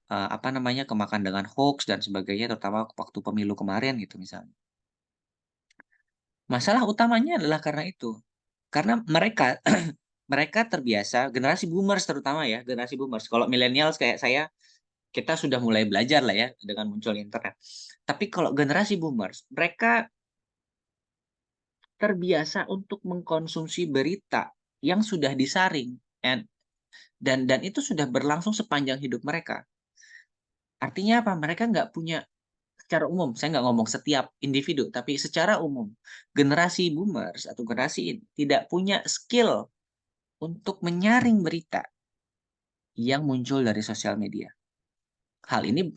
apa namanya, kemakan dengan hoax dan sebagainya terutama waktu pemilu kemarin gitu misalnya." Masalah utamanya adalah karena itu. Karena mereka mereka terbiasa generasi boomers terutama ya, generasi boomers. Kalau millennials kayak saya, kita sudah mulai belajar lah ya dengan munculnya internet. Tapi kalau generasi boomers, mereka terbiasa untuk mengkonsumsi berita yang sudah disaring dan itu sudah berlangsung sepanjang hidup mereka. Artinya apa? Mereka nggak punya secara umum, saya nggak ngomong setiap individu, tapi secara umum, generasi boomers atau generasi ini tidak punya skill untuk menyaring berita yang muncul dari sosial media. Hal ini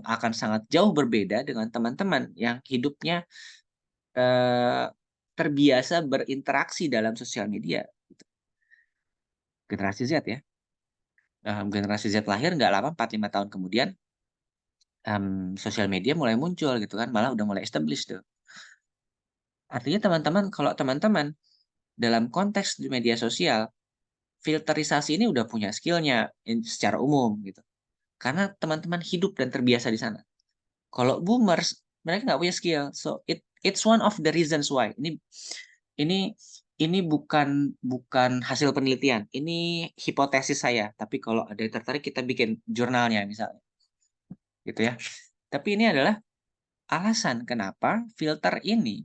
akan sangat jauh berbeda dengan teman-teman yang hidupnya, eee, terbiasa berinteraksi dalam sosial media, gitu. Generasi Z ya, generasi Z lahir nggak lama, 4 5 tahun kemudian, sosial media mulai muncul gitu kan, malah udah mulai established tuh. Artinya teman-teman kalau teman-teman dalam konteks di media sosial, filterisasi ini udah punya skill-nya secara umum gitu, karena teman-teman hidup dan terbiasa di sana. Kalau boomers, mereka nggak punya skill. So, it's one of the reasons why. Ini ini bukan hasil penelitian, ini hipotesis saya, tapi kalau ada yang tertarik kita bikin jurnalnya misalnya, gitu ya. Tapi ini adalah alasan kenapa filter ini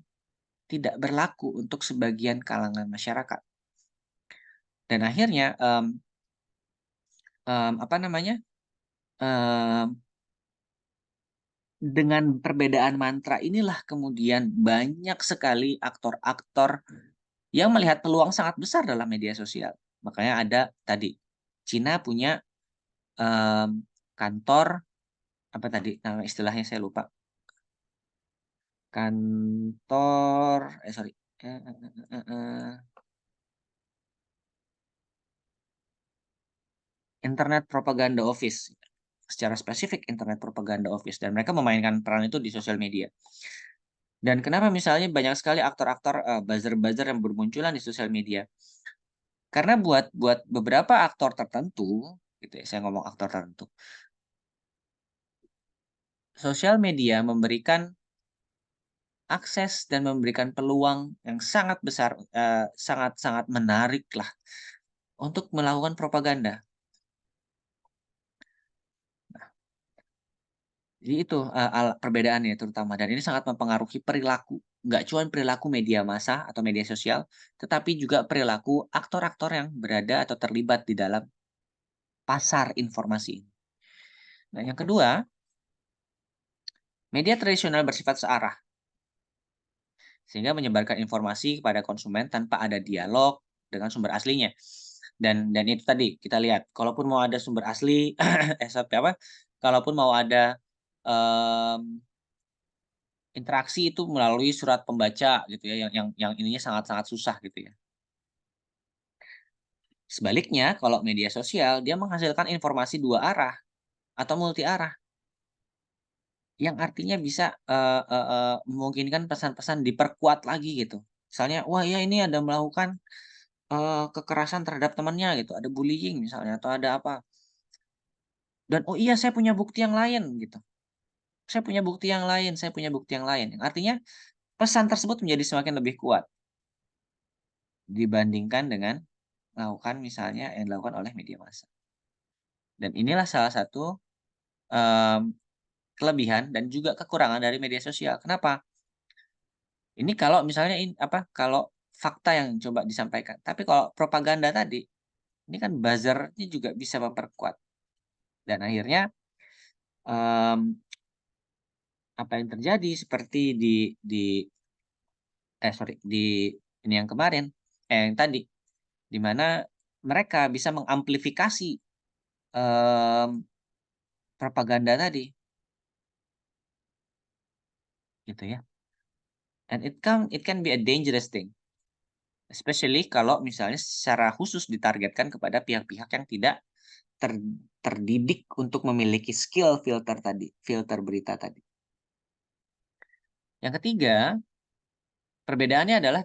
tidak berlaku untuk sebagian kalangan masyarakat. Dan akhirnya, apa namanya, mmm, dengan perbedaan mantra inilah kemudian banyak sekali aktor-aktor yang melihat peluang sangat besar dalam media sosial. Makanya ada tadi, Cina punya, mmm, kantor, apa tadi nama istilahnya saya lupa, kantor sorry, eee eee eee, Internet Propaganda Office, secara spesifik Internet Propaganda Office dan mereka memainkan peran itu di sosial media. Dan kenapa misalnya banyak sekali aktor-aktor, buzzer-buzzer yang bermunculan di sosial media, karena buat beberapa aktor tertentu, gitu ya, saya ngomong aktor tertentu, sosial media memberikan akses dan memberikan peluang yang sangat besar, sangat-sangat menarik lah untuk melakukan propaganda. Jadi itu, perbedaannya terutama dan ini sangat mempengaruhi perilaku, nggak cuma perilaku media massa atau media sosial, tetapi juga perilaku aktor-aktor yang berada atau terlibat di dalam pasar informasi ini. Nah, yang kedua, media tradisional bersifat searah, sehingga menyebarkan informasi kepada konsumen tanpa ada dialog dengan sumber aslinya. Dan itu tadi kita lihat, kalaupun mau ada sumber asli, sorry apa, kalaupun mau ada, mmm, interaksi itu melalui surat pembaca gitu ya, yang ininya sangat-sangat susah gitu ya. Sebaliknya, kalau media sosial, dia menghasilkan informasi dua arah atau multi arah, yang artinya bisa, memungkinkan pesan-pesan diperkuat lagi gitu. Misalnya, wah ya ini ada melakukan, kekerasan terhadap temannya gitu, ada bullying misalnya atau ada apa, dan, "Oh iya saya punya bukti yang lain," gitu. "Saya punya bukti yang lain saya punya bukti yang lain." Yang artinya pesan tersebut menjadi semakin lebih kuat dibandingkan dengan melakukan misalnya yang dilakukan oleh media massa. Dan inilah salah satu, mmm, kelebihan dan juga kekurangan dari media sosial. Kenapa? Ini kalau misalnya kalau fakta yang coba disampaikan. Tapi kalau propaganda tadi, ini kan buzzer-nya juga bisa memperkuat dan akhirnya, mmm, apa yang terjadi seperti di ini yang kemarin, yang tadi, di mana mereka bisa mengamplifikasi, mmm, propaganda tadi, gitu ya. And it can be a dangerous thing, especially kalau misalnya secara khusus ditargetkan kepada pihak-pihak yang tidak ter terdidik untuk memiliki skill filter tadi, filter berita tadi. Yang ketiga, perbedaannya adalah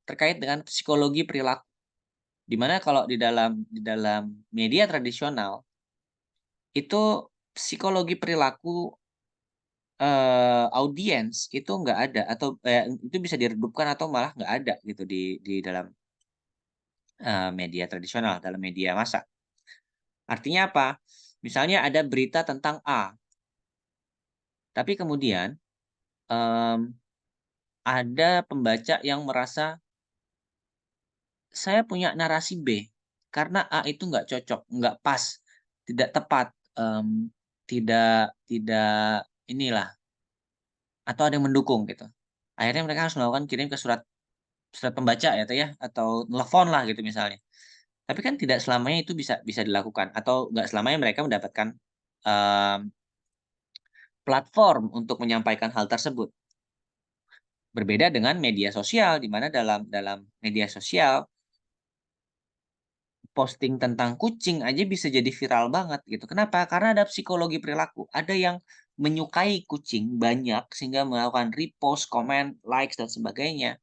terkait dengan psikologi perilaku, di mana kalau di dalam media tradisional, itu psikologi perilaku, audiens itu nggak ada atau, itu bisa diredupkan atau malah nggak ada gitu di dalam, media tradisional, dalam media massa. Artinya apa? Misalnya ada berita tentang A, tapi kemudian, mmm, ada pembaca yang merasa, "Saya punya narasi B, karena A itu nggak cocok, nggak pas, tidak tepat, tidak tidak inilah, atau ada yang mendukung," gitu. Akhirnya mereka harus melakukan kirim ke surat surat pembaca ya, Teh, ya, atau nelepon lah gitu misalnya. Tapi kan tidak selamanya itu bisa bisa dilakukan atau nggak selamanya mereka mendapatkan, mmm, platform untuk menyampaikan hal tersebut. Berbeda dengan media sosial, di mana dalam dalam media sosial, posting tentang kucing aja bisa jadi viral banget gitu. Kenapa? Karena ada psikologi perilaku. Ada yang menyukai kucing banyak sehingga melakukan repost, komen, likes, dan sebagainya.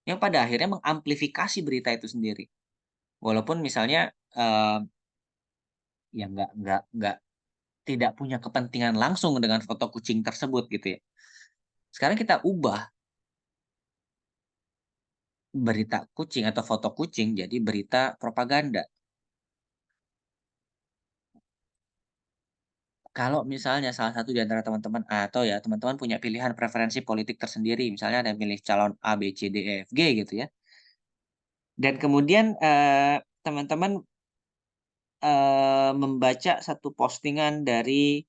Yang pada akhirnya mengamplifikasi berita itu sendiri. Walaupun misalnya, ya nggak tidak punya kepentingan langsung dengan foto kucing tersebut gitu ya. Sekarang kita ubah berita kucing atau foto kucing jadi berita propaganda. Kalau misalnya salah satu di antara teman-teman atau ya teman-teman punya pilihan preferensi politik tersendiri, misalnya ada milih calon A, B, C, D, E, F, G gitu ya. Dan kemudian, teman-teman, membaca satu postingan dari,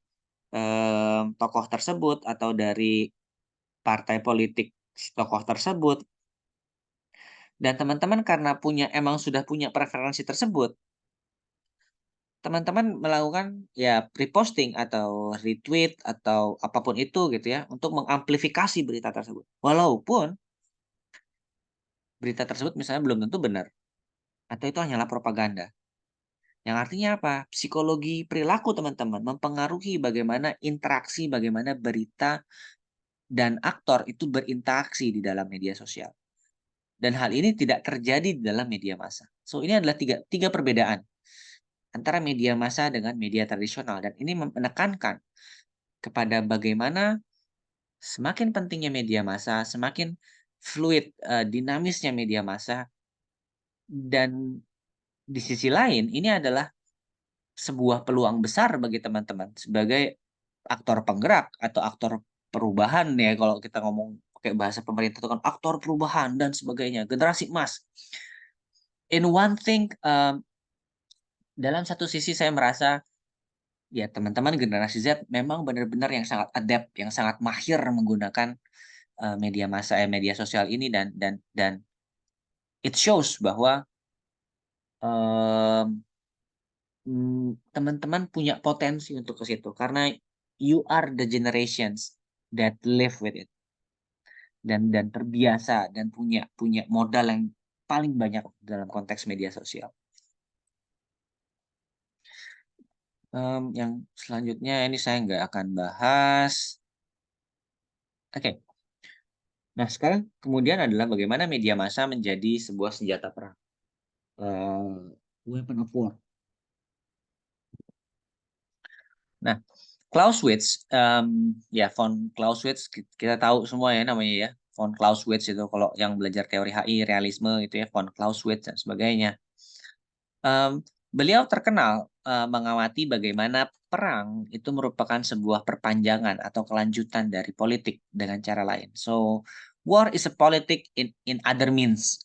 tokoh tersebut atau dari partai politik si tokoh tersebut, dan teman-teman karena emang sudah punya preferensi tersebut, teman-teman melakukan ya reposting atau retweet atau apapun itu gitu ya, untuk mengamplifikasi berita tersebut. Walaupun berita tersebut misalnya belum tentu benar, atau itu hanyalah propaganda. Yang artinya apa? Psikologi perilaku teman-teman mempengaruhi bagaimana interaksi, bagaimana berita dan aktor itu berinteraksi di dalam media sosial. Dan hal ini tidak terjadi di dalam media massa. So, ini adalah tiga, tiga perbedaan antara media massa dengan media tradisional. Dan ini menekankan kepada bagaimana semakin pentingnya media massa, semakin fluid, dinamisnya media massa, dan di sisi lain ini adalah sebuah peluang besar bagi teman-teman sebagai aktor penggerak atau aktor perubahan ya kalau kita ngomong pakai bahasa pemerintah itu kan aktor perubahan dan sebagainya, generasi emas. In one thing, dalam satu sisi saya merasa ya teman-teman generasi Z memang benar-benar yang sangat adept, yang sangat mahir menggunakan, media massa, media sosial ini dan it shows bahwa, mmm, teman-teman punya potensi untuk ke situ karena you are the generations that live with it dan terbiasa dan punya punya modal yang paling banyak dalam konteks media sosial. Yang selanjutnya ini saya nggak akan bahas. Oke. Nah, sekarang kemudian adalah bagaimana media massa menjadi sebuah senjata perang, weapon of war. Nah, Clausewitz, ya von Clausewitz kita tahu semua ya namanya ya, von Clausewitz itu kalau yang belajar teori HI, realisme itu ya, von Clausewitz dan sebagainya. Beliau terkenal, mengamati bagaimana perang itu merupakan sebuah perpanjangan atau kelanjutan dari politik dengan cara lain. So, war is a politic in other means.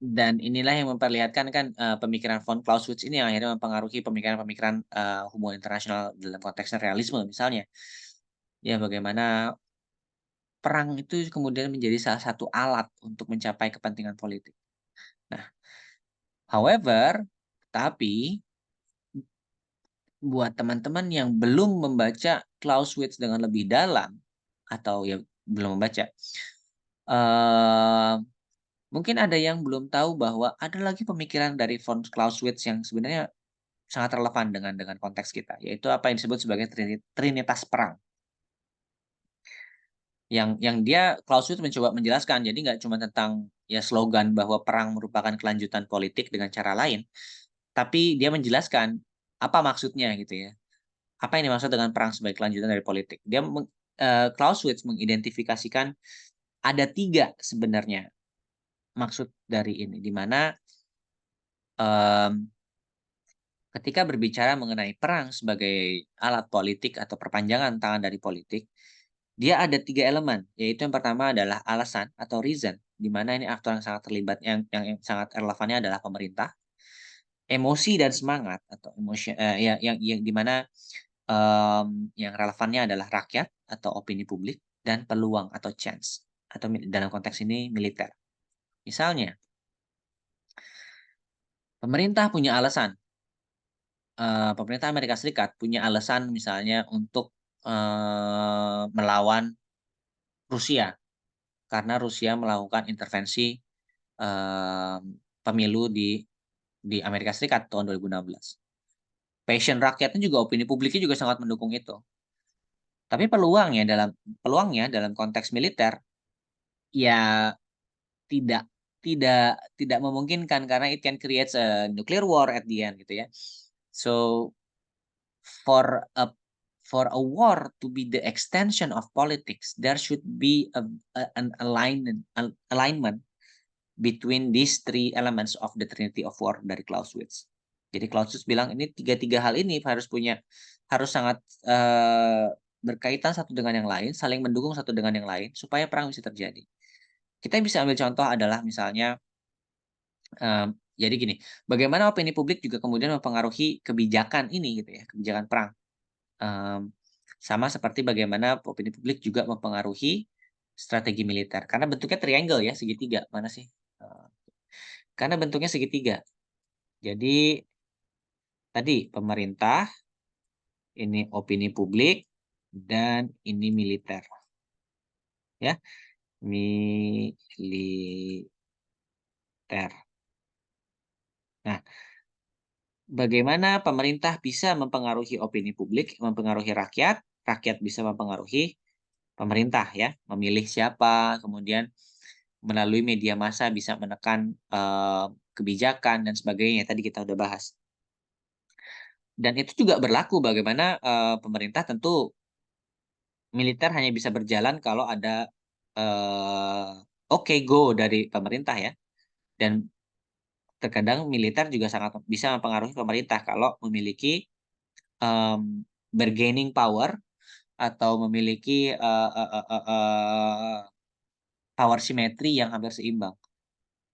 Dan inilah yang memperlihatkan kan, pemikiran von Clausewitz ini yang akhirnya mempengaruhi pemikiran-pemikiran, hubungan internasional dalam konteks realisme misalnya. Ya bagaimana perang itu kemudian menjadi salah satu alat untuk mencapai kepentingan politik. Nah, however, tapi buat teman-teman yang belum membaca Clausewitz dengan lebih dalam atau ya belum membaca, eee, mungkin ada yang belum tahu bahwa ada lagi pemikiran dari von Clausewitz yang sebenarnya sangat relevan dengan konteks kita, yaitu apa yang disebut sebagai trinitas perang. Yang dia Clausewitz mencoba menjelaskan, jadi nggak cuma tentang ya slogan bahwa perang merupakan kelanjutan politik dengan cara lain, tapi dia menjelaskan apa maksudnya gitu ya. Apa yang dimaksud dengan perang sebagai kelanjutan dari politik. Clausewitz mengidentifikasikan ada 3 sebenarnya maksud dari ini, di mana, mmm, ketika berbicara mengenai perang sebagai alat politik atau perpanjangan tangan dari politik, dia ada 3 elemen, yaitu yang pertama adalah alasan atau reason, di mana ini aktor yang sangat terlibat yang sangat relevannya adalah pemerintah, emosi dan semangat atau yang di mana, yang relevannya adalah rakyat atau opini publik dan peluang atau chance atau dalam konteks ini militer. Misalnya, pemerintah punya alasan, pemerintah Amerika Serikat punya alasan misalnya untuk, melawan Rusia. Karena Rusia melakukan intervensi, mmm, pemilu di Amerika Serikat tahun 2016. Passion rakyatnya juga opini publiknya juga sangat mendukung itu. Tapi peluangnya dalam konteks militer, ya tidak tidak memungkinkan karena it can create a nuclear war at the end gitu ya. So, for a for a war to be the extension of politics, there should be an alignment between these three elements of the Trinity of War dari Clausewitz. Jadi Clausewitz bilang ini tiga hal ini harus sangat berkaitan satu dengan yang lain, saling mendukung satu dengan yang lain supaya perang bisa terjadi. Kita bisa ambil contoh adalah misalnya jadi gini, bagaimana opini publik juga kemudian mempengaruhi kebijakan ini gitu ya, kebijakan perang. Mmm, Sama seperti bagaimana opini publik juga mempengaruhi strategi militer karena bentuknya triangle ya, segitiga, mana sih? Eee, karena bentuknya segitiga. Jadi tadi pemerintah, ini opini publik, dan ini militer ya, militer. Nah, bagaimana pemerintah bisa mempengaruhi opini publik, mempengaruhi rakyat, rakyat bisa mempengaruhi pemerintah ya, memilih siapa, kemudian melalui media massa bisa menekan, kebijakan dan sebagainya, tadi kita udah bahas. Dan itu juga berlaku bagaimana, pemerintah tentu militer hanya bisa berjalan kalau ada oke go dari pemerintah ya. Dan terkadang militer juga sangat bisa mempengaruhi pemerintah kalau memiliki bargaining power atau memiliki power simetri yang hampir seimbang.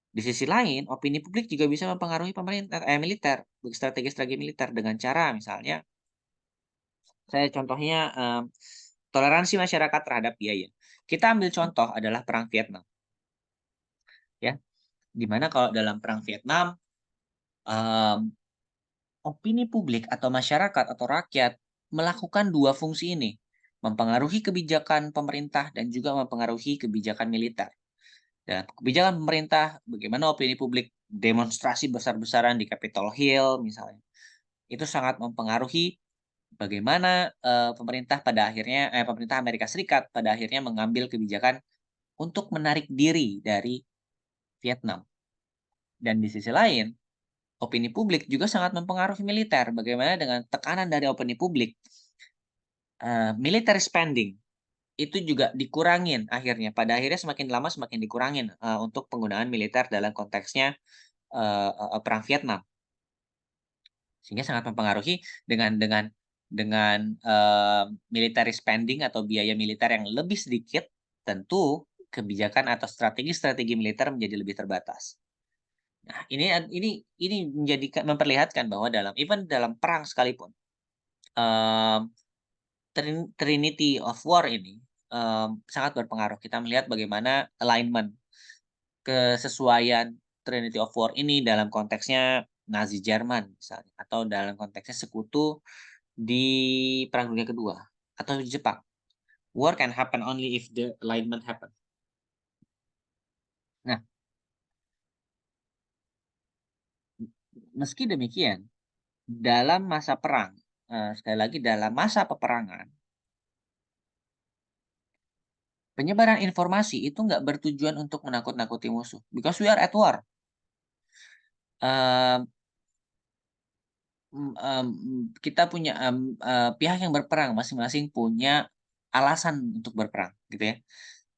Di sisi lain, opini publik juga bisa mempengaruhi pemerintah militer, strategi-strategi militer dengan cara misalnya, saya contohnya toleransi masyarakat terhadap biaya. Kita ambil contoh adalah perang Vietnam, ya, di mana kalau dalam perang Vietnam, em, opini publik atau masyarakat atau rakyat melakukan dua fungsi ini, mempengaruhi kebijakan pemerintah dan juga mempengaruhi kebijakan militer. Dalam kebijakan pemerintah, bagaimana opini publik demonstrasi besar-besaran di Capitol Hill misalnya, itu sangat mempengaruhi bagaimana pemerintah Amerika Serikat pada akhirnya mengambil kebijakan untuk menarik diri dari Vietnam. Dan di sisi lain, opini publik juga sangat mempengaruhi militer. Bagaimana dengan tekanan dari opini publik, military spending itu juga dikurangin akhirnya. Pada akhirnya semakin lama semakin dikurangin untuk penggunaan militer dalam konteksnya perang Vietnam. Sehingga sangat mempengaruhi dengan military spending atau biaya militer yang lebih sedikit, tentu kebijakan atau strategi-strategi militer menjadi lebih terbatas. Nah, ini memperlihatkan bahwa dalam perang sekalipun, em, Trinity of War ini sangat berpengaruh. Kita melihat bagaimana alignment, kesesuaian Trinity of War ini dalam konteksnya Nazi Jerman misalnya, atau dalam konteksnya sekutu di Perang Dunia Kedua atau di Jepang. War can happen only if the alignment happen. Nah, meski demikian, dalam masa perang, sekali lagi dalam masa peperangan, penyebaran informasi itu nggak bertujuan untuk menakut-nakuti musuh. Because we are at war. Eee, kita punya, pihak yang berperang masing-masing punya alasan untuk berperang, gitu ya.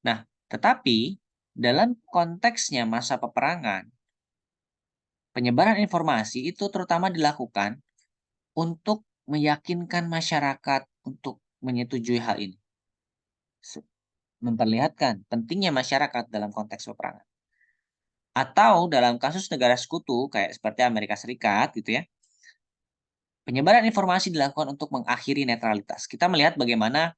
Nah, tetapi dalam konteksnya masa peperangan, penyebaran informasi itu terutama dilakukan untuk meyakinkan masyarakat untuk menyetujui hal ini. Memperlihatkan pentingnya masyarakat dalam konteks peperangan. Atau dalam kasus negara sekutu kayak seperti Amerika Serikat gitu ya, penyebaran informasi dilakukan untuk mengakhiri netralitas. Kita melihat bagaimana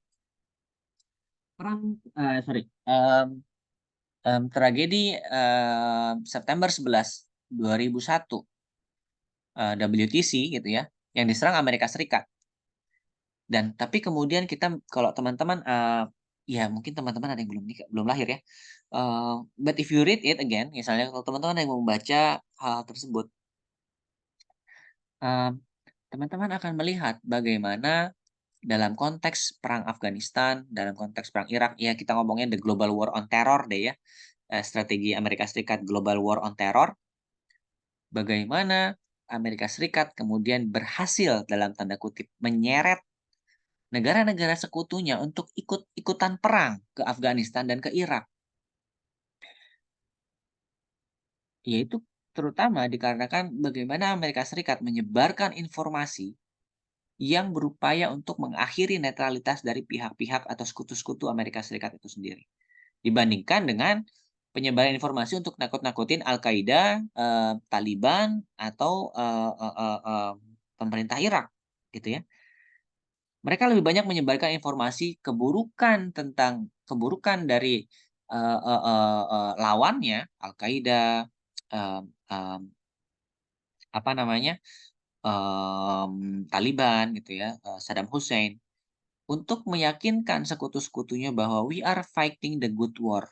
tragedi September 11, 2001, WTC gitu ya, yang diserang Amerika Serikat. Dan tapi kemudian kita kalau teman-teman, ya mungkin teman-teman ada yang belum lahir ya, but if you read it again, misalnya kalau teman-teman ada yang membaca hal tersebut, eee, teman-teman akan melihat bagaimana dalam konteks perang Afghanistan, dalam konteks perang Irak, ya kita ngomongnya the global war on terror deh ya, strategi Amerika Serikat global war on terror, bagaimana Amerika Serikat kemudian berhasil dalam tanda kutip "menyeret" negara-negara sekutunya untuk ikut-ikutan perang ke Afghanistan dan ke Irak. Yaitu terutama dikarenakan bagaimana Amerika Serikat menyebarkan informasi yang berupaya untuk mengakhiri netralitas dari pihak-pihak atau sekutu-sekutu Amerika Serikat itu sendiri. Dibandingkan dengan penyebaran informasi untuk nakut-nakutin Al-Qaeda, Taliban, atau pemerintah Irak, gitu ya. Mereka lebih banyak menyebarkan informasi keburukan dari, lawannya, Al-Qaeda, mmm mmm, apa namanya, Taliban gitu ya, Saddam Hussein, untuk meyakinkan sekutu-sekutunya bahwa we are fighting the good war.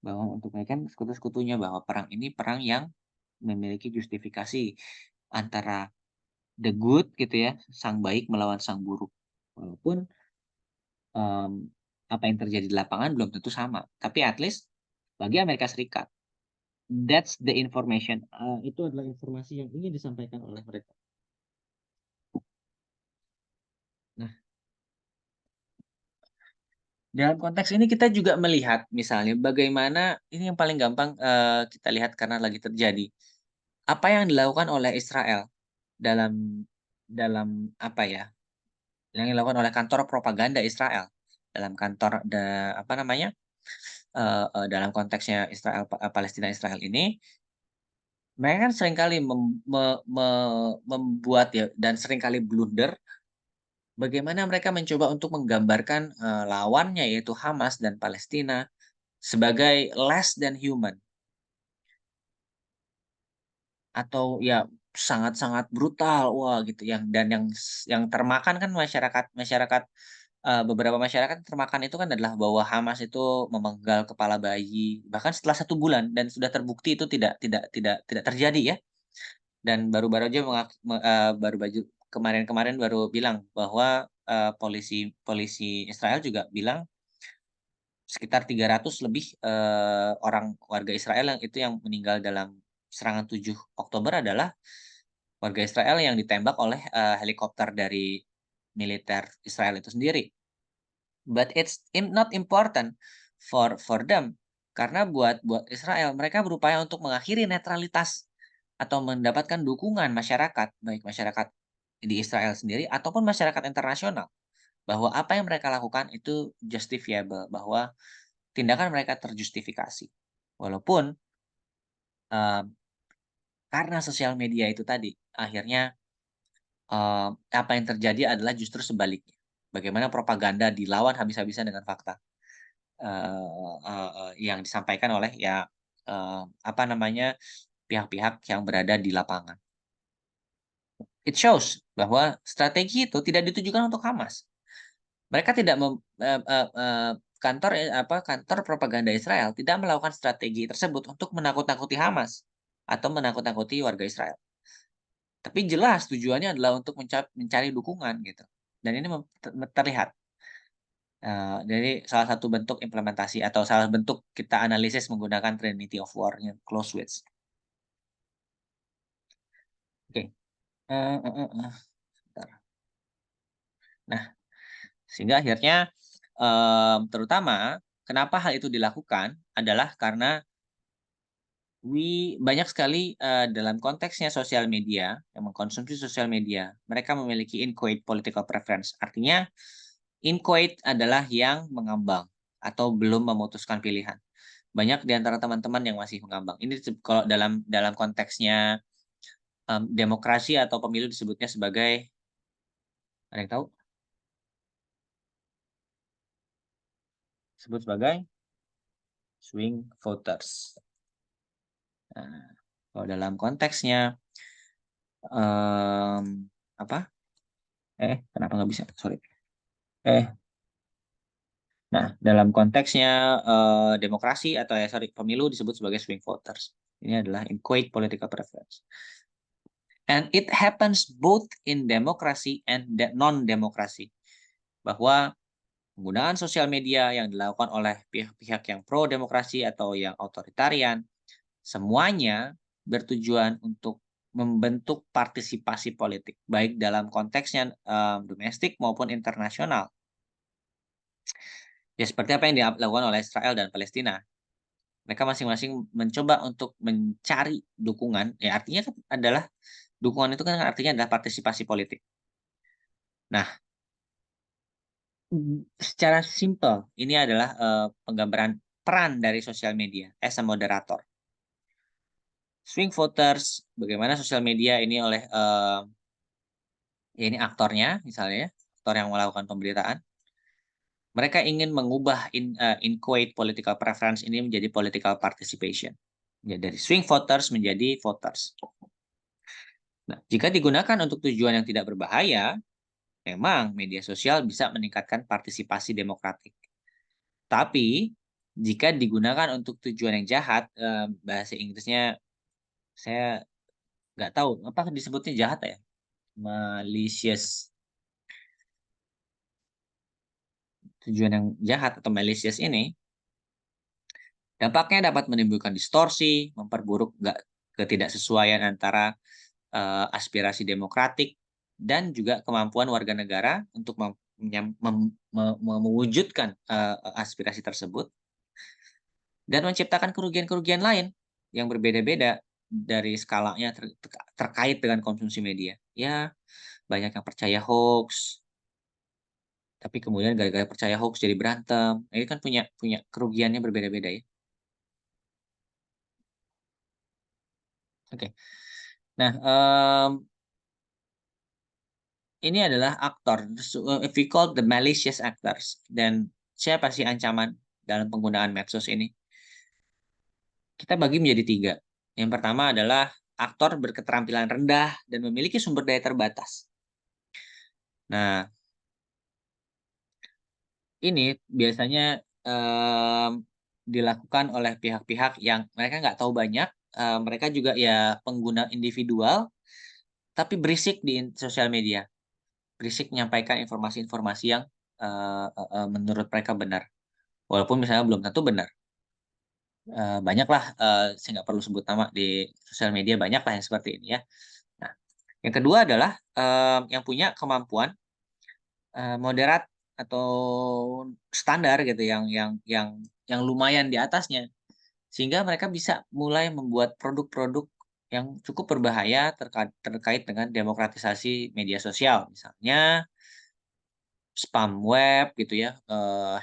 Bahwa untuk meyakinkan sekutu-sekutunya bahwa perang ini perang yang memiliki justifikasi antara the good gitu ya, sang baik melawan sang buruk. Walaupun Mmm, apa yang terjadi di lapangan belum tentu sama, tapi at least bagi Amerika Serikat, that's the information, itu adalah informasi yang ingin disampaikan oleh mereka. Nah, Dalam konteks ini kita juga melihat misalnya bagaimana ini yang paling gampang, kita lihat karena lagi terjadi. Apa yang dilakukan oleh Israel dalam dalam apa ya, yang dilakukan oleh kantor propaganda Israel, dalam kantor apa namanya, dalam konteksnya Palestina Israel ini, mereka kan seringkali membuat ya dan seringkali blunder, bagaimana mereka mencoba untuk menggambarkan, lawannya yaitu Hamas dan Palestina sebagai less than human atau ya sangat-sangat brutal, wah gitu yang termakan kan masyarakat masyarakat, beberapa masyarakat termakan itu kan adalah bahwa Hamas itu memenggal kepala bayi, bahkan setelah 1 bulan dan sudah terbukti itu tidak terjadi ya. Dan baru-baru aja baru baju kemarin-kemarin baru bilang bahwa, polisi polisi Israel juga bilang sekitar 300 lebih, orang warga Israel yang meninggal dalam serangan 7 Oktober adalah warga Israel yang ditembak oleh, helikopter dari militer Israel itu sendiri. But it's not important for them, karena buat Israel, mereka berupaya untuk mengakhiri netralitas atau mendapatkan dukungan masyarakat, baik masyarakat di Israel sendiri ataupun masyarakat internasional, bahwa apa yang mereka lakukan itu justifiable, bahwa tindakan mereka terjustifikasi. Walaupun, eee, karena sosial media itu tadi, akhirnya, apa yang terjadi adalah justru sebaliknya. Bagaimana propaganda dilawan habis-habisan dengan fakta, yang disampaikan oleh ya, apa namanya, pihak-pihak yang berada di lapangan. It shows bahwa strategi itu tidak ditujukan untuk Hamas. Mereka tidak kantor propaganda Israel tidak melakukan strategi tersebut untuk menakut-nakuti Hamas atau menakut-nakuti warga Israel. Tapi jelas tujuannya adalah untuk mencari dukungan gitu, dan ini terlihat. Jadi salah satu bentuk implementasi atau salah bentuk kita analisis menggunakan Trinity of War-nya Clausewitz. Oke, eee eee eee, sebentar. Nah, sehingga akhirnya, terutama kenapa hal itu dilakukan adalah karena banyak sekali, dalam konteksnya sosial media, yang mengkonsumsi sosial media, mereka memiliki inchoate political preference. Artinya, inchoate adalah yang mengambang atau belum memutuskan pilihan. Banyak di antara teman-teman yang masih mengambang. Ini kalau dalam konteksnya, demokrasi atau pemilu disebutnya sebagai ada yang tahu? Disebut sebagai swing voters. Nah, kalau dalam konteksnya, mmm, apa? Kenapa nggak bisa? Sorry. Eh, nah, dalam konteksnya, demokrasi atau sorry, pemilu disebut sebagai swing voters. Ini adalah inchoate political preference. And it happens both in democracy and non-demokrasi. Bahwa penggunaan sosial media yang dilakukan oleh pihak-pihak yang pro demokrasi atau yang otoritarian, semuanya bertujuan untuk membentuk partisipasi politik, baik dalam konteksnya, domestik maupun internasional. Ya seperti apa yang dilakukan oleh Israel dan Palestina. Mereka masing-masing mencoba untuk mencari dukungan, ya artinya kan adalah dukungan itu kan artinya adalah partisipasi politik. Nah, secara simpel ini adalah, penggambaran peran dari sosial media as a moderator. Swing voters, bagaimana sosial media ini oleh, ya ini aktornya misalnya ya, aktor yang melakukan pemberitaan, mereka ingin mengubah inchoate political preference ini menjadi political participation. Ya dari swing voters menjadi voters. Nah, jika digunakan untuk tujuan yang tidak berbahaya, memang media sosial bisa meningkatkan partisipasi demokratik. Tapi, jika digunakan untuk tujuan yang jahat, bahasa Inggrisnya saya nggak tahu, apa disebutnya jahat ya? Malicious. Tujuan yang jahat atau malicious ini, dampaknya dapat menimbulkan distorsi, memperburuk ketidaksesuaian antara aspirasi demokratik dan juga kemampuan warga negara untuk mewujudkan aspirasi tersebut dan menciptakan kerugian-kerugian lain yang berbeda-beda dari skalanya terkait dengan konsumsi media. Ya, banyak yang percaya hoax, tapi kemudian gara-gara percaya hoax jadi berantem. Nah, ini kan punya punya kerugiannya berbeda-beda ya. Oke. Nah, ini adalah aktor, if we call the malicious actors. Dan siapa sih ancaman dalam penggunaan medsos ini? Kita bagi menjadi 3. Yang pertama adalah aktor berketerampilan rendah dan memiliki sumber daya terbatas. Nah, ini biasanya dilakukan oleh pihak-pihak yang mereka nggak tahu banyak, mereka juga ya pengguna individual, tapi berisik di sosial media, berisik menyampaikan informasi-informasi yang menurut mereka benar, walaupun misalnya belum tentu benar. Banyaklah, saya nggak perlu sebut nama di sosial media, banyaklah yang seperti ini ya. Nah, yang kedua adalah yang punya kemampuan moderat atau standar gitu yang lumayan di atasnya. Sehingga mereka bisa mulai membuat produk-produk yang cukup berbahaya terkait dengan demokratisasi media sosial. Misalnya spam web gitu ya,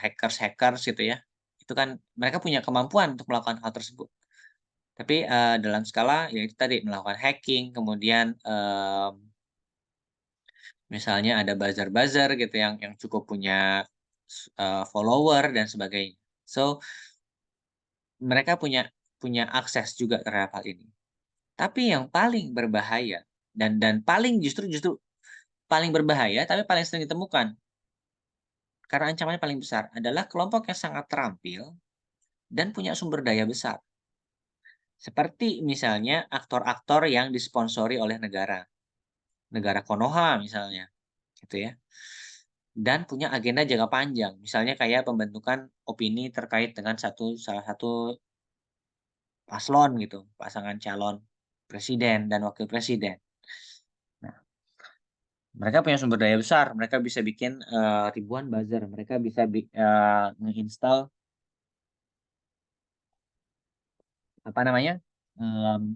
hackers-hackers gitu ya. Itu kan mereka punya kemampuan untuk melakukan hal tersebut. Tapi, dalam skala ya itu tadi melakukan hacking, kemudian, misalnya ada buzzer-buzzer gitu yang cukup punya follower dan sebagainya. So, mereka punya punya akses juga terhadap hal ini. Tapi yang paling berbahaya dan paling justru paling berbahaya tapi paling sering ditemukan, karena ancamannya paling besar adalah kelompok yang sangat terampil dan punya sumber daya besar. Seperti misalnya aktor-aktor yang disponsori oleh negara, negara Konoha misalnya, gitu ya. Dan punya agenda jangka panjang, misalnya kayak pembentukan opini terkait dengan salah satu paslon gitu, pasangan calon presiden dan wakil presiden. Nah, mereka punya sumber daya besar, mereka bisa bikin, ribuan buzzer, mereka bisa nge-install, apa namanya, mmm,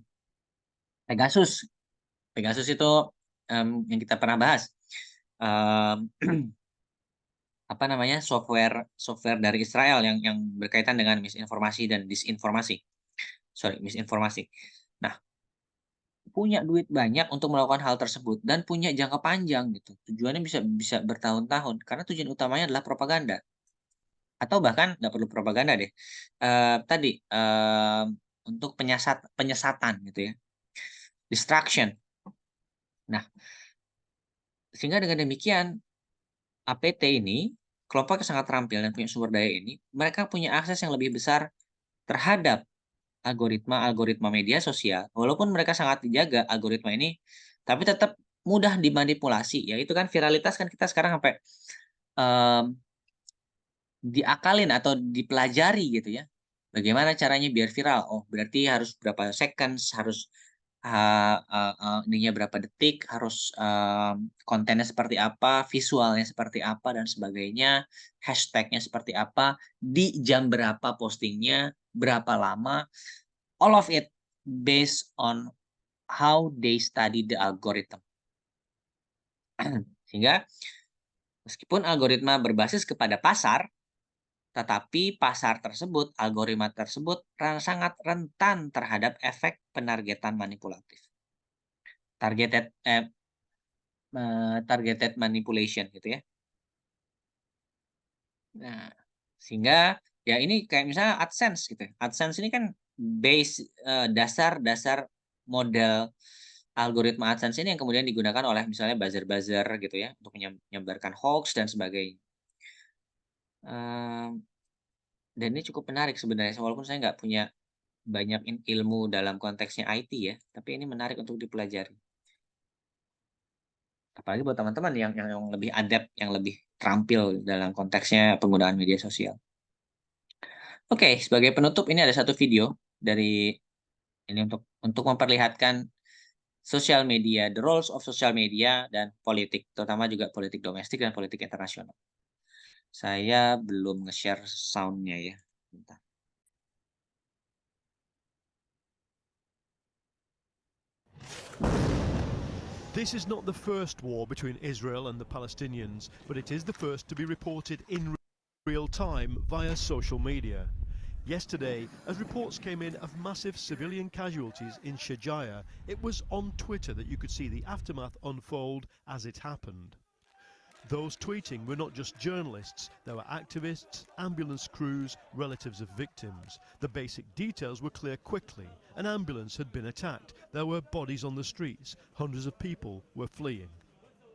Pegasus. Pegasus itu, yang kita pernah bahas, mmm, apa namanya, software software dari Israel yang berkaitan dengan misinformasi dan disinformasi. Sorry, misinformasi. Nah, punya duit banyak untuk melakukan hal tersebut dan punya jangka panjang gitu. Tujuannya bisa bisa bertahun-tahun karena tujuan utamanya adalah propaganda. Atau bahkan nggak perlu propaganda deh, tadi, untuk penyesatan gitu ya, distraction. Nah, sehingga dengan demikian APT ini, kelompok yang sangat terampil dan punya sumber daya ini, mereka punya akses yang lebih besar terhadap algoritma-algoritma media sosial, walaupun mereka sangat dijaga algoritma ini, tapi tetap mudah dimanipulasi, ya itu kan viralitas kan kita sekarang sampai, mmm, diakalin atau dipelajari gitu ya. Bagaimana caranya biar viral? Oh, berarti harus berapa seconds, harus, ininya berapa detik, harus, kontennya seperti apa, visualnya seperti apa, dan sebagainya, hashtag-nya seperti apa, di jam berapa postingnya, berapa lama, all of it based on how they study the algorithm. Sehingga meskipun algoritma berbasis kepada pasar, tetapi pasar tersebut, algoritma tersebut sangat rentan terhadap efek penargetan manipulatif. Targeted targeted manipulation gitu ya. Nah, sehingga ya ini kayak misalnya AdSense gitu ya. AdSense ini kan dasar-dasar model algoritma AdSense ini yang kemudian digunakan oleh misalnya buzzer-buzzer gitu ya untuk menyebarkan hoax dan sebagainya. Mmm, dan ini cukup menarik sebenarnya walaupun saya nggak punya banyak ilmu dalam konteksnya IT ya, tapi ini menarik untuk dipelajari. Apalagi buat teman-teman yang lebih adept, yang lebih terampil dalam konteksnya penggunaan media sosial. Oke, sebagai penutup ini ada satu video dari ini untuk memperlihatkan sosial media, the roles of sosial media dan politik, terutama juga politik domestik dan politik internasional. Saya belum nge-share sound-nya ya, bentar. This is not the first war between Israel and the Palestinians, but it is the first to be reported in real time via social media. Yesterday, as reports came in of massive civilian casualties in Shajaya, it was on Twitter that you could see the aftermath unfold as it happened. Those tweeting were not just journalists, there were activists, ambulance crews, relatives of victims. The basic details were clear quickly. An ambulance had been attacked, there were bodies on the streets, hundreds of people were fleeing.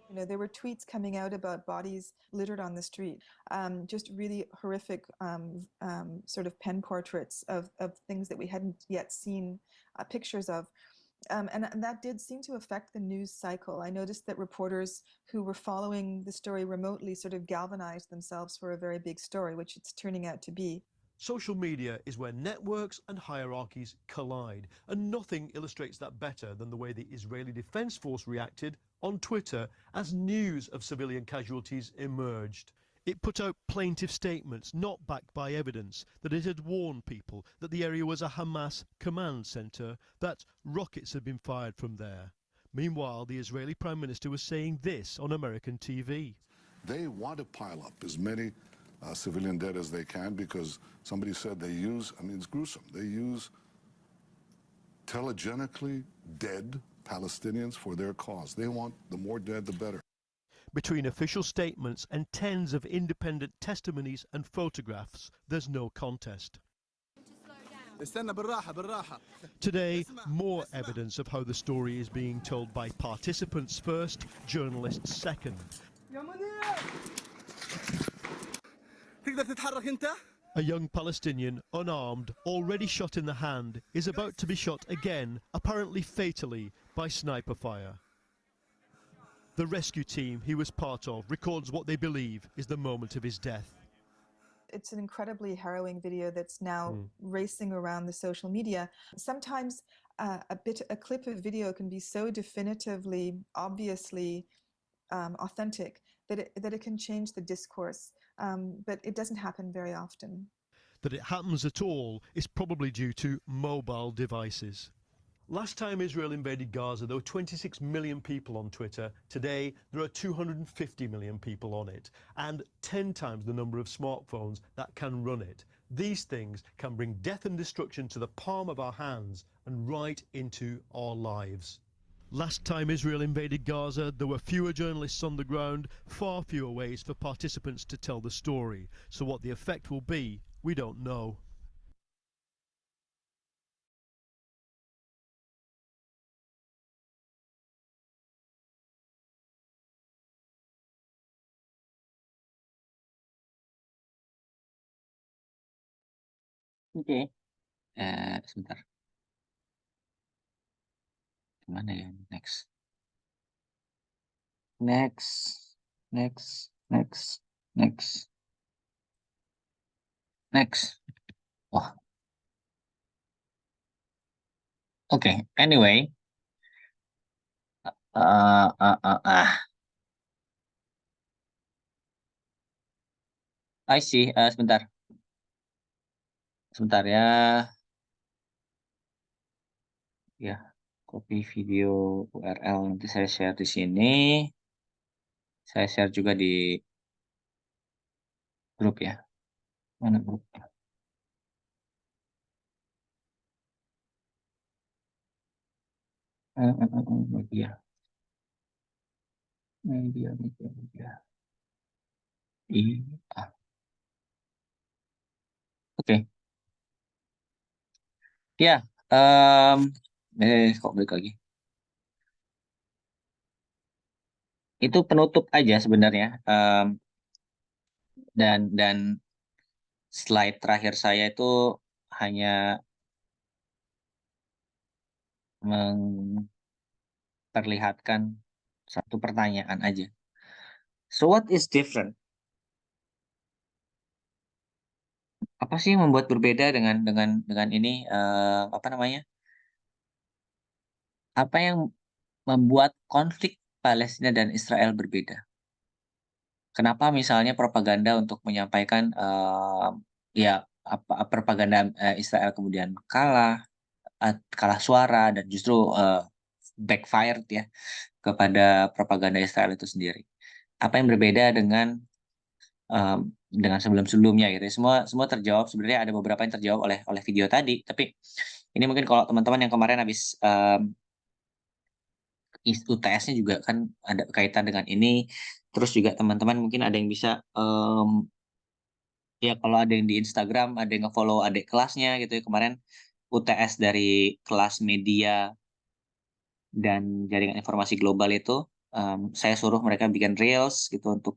You know, there were tweets coming out about bodies littered on the street, just really horrific sort of pen portraits of things that we hadn't yet seen pictures of. And that did seem to affect the news cycle. I noticed that reporters who were following the story remotely sort of galvanized themselves for a very big story, which it's turning out to be. Social media is where networks and hierarchies collide, and nothing illustrates that better than the way the Israeli Defense Force reacted on Twitter as news of civilian casualties emerged. It put out plaintive statements not backed by evidence, that it had warned people that the area was a Hamas command center, that rockets had been fired from there. Meanwhile, the Israeli Prime Minister was saying this on American TV. They want to pile up as many civilian dead as they can because somebody said they use, I mean, it's gruesome, they use telegenically dead Palestinians for their cause. They want the more dead, the better. Between official statements and tens of independent testimonies and photographs, there's no contest. Today, more evidence of how the story is being told by participants first, journalists second. A young Palestinian, unarmed, already shot in the hand, is about to be shot again, apparently fatally, by sniper fire. The rescue team he was part of records what they believe is the moment of his death. It's an incredibly harrowing video that's now racing around the social media. Sometimes a clip of video can be so definitively, obviously authentic that it can change the discourse, but it doesn't happen very often. That it happens at all is probably due to mobile devices. Last time Israel invaded Gaza, there were 26 million people on Twitter. Today, there are 250 million people on it, and 10 times the number of smartphones that can run it. These things can bring death and destruction to the palm of our hands and right into our lives. Last time Israel invaded Gaza, there were fewer journalists on the ground, far fewer ways for participants to tell the story. So what the effect will be, we don't know. Oke. Sebentar. Gimana ya? Next. Next. Next. Next. Next. Next. Wah. Oke. Anyway. I see. Sebentar. Sebentar ya. Ya. Copy video URL nanti saya share di sini. Saya share juga di grup ya. Mana grup? Media. Media. Iya. Oke. Ya, kok balik lagi? Itu penutup aja sebenarnya. Dan slide terakhir saya itu hanya memperlihatkan satu pertanyaan aja. So what is different? Apa sih yang membuat berbeda dengan ini, apa namanya? Apa yang membuat konflik Palestina dan Israel berbeda? Kenapa misalnya propaganda untuk menyampaikan, ya propaganda, Israel kemudian kalah suara dan justru, backfired ya kepada propaganda Israel itu sendiri. Apa yang berbeda dengan sebelum-sebelumnya gitu ya? Semua semua terjawab, sebenarnya ada beberapa yang terjawab oleh video tadi, tapi ini mungkin kalau teman-teman yang kemarin habis, UTS-nya juga kan ada kaitan dengan ini, terus juga teman-teman mungkin ada yang bisa, ya kalau ada yang di Instagram, ada yang nge-follow adik kelasnya gitu ya, kemarin UTS dari kelas media dan jaringan informasi global itu, saya suruh mereka bikin reels gitu untuk,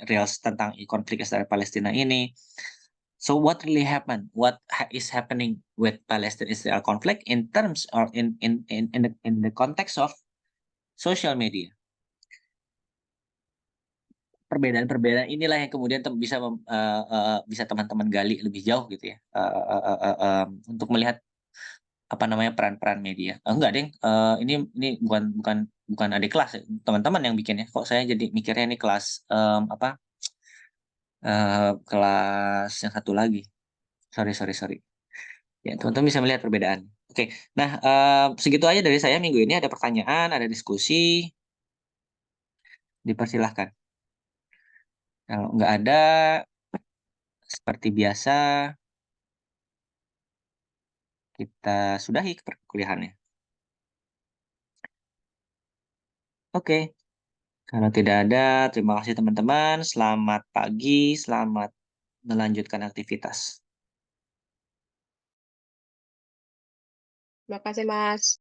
reels tentang konflik Israel Palestina ini. So what really happened? What is happening with Palestine-Israel conflict in terms or in the context of social media? Perbedaan-perbedaan inilah yang kemudian bisa teman-teman gali lebih jauh gitu ya, untuk melihat, apa namanya, peran-peran media. Enggak deng, ini bukan adik kelas ya, teman-teman yang bikin ya, kok saya jadi mikirnya ini kelas, kelas yang satu lagi. Sorry sorry sorry. Ya, teman-teman bisa melihat perbedaan. Oke, nah, segitu aja dari saya minggu ini. Ada pertanyaan, ada diskusi, dipersilahkan. Kalau nggak ada, seperti biasa, kita sudahi perkuliahannya. Oke, kalau tidak ada, terima kasih teman-teman. Selamat pagi, selamat melanjutkan aktivitas. Terima kasih, Mas.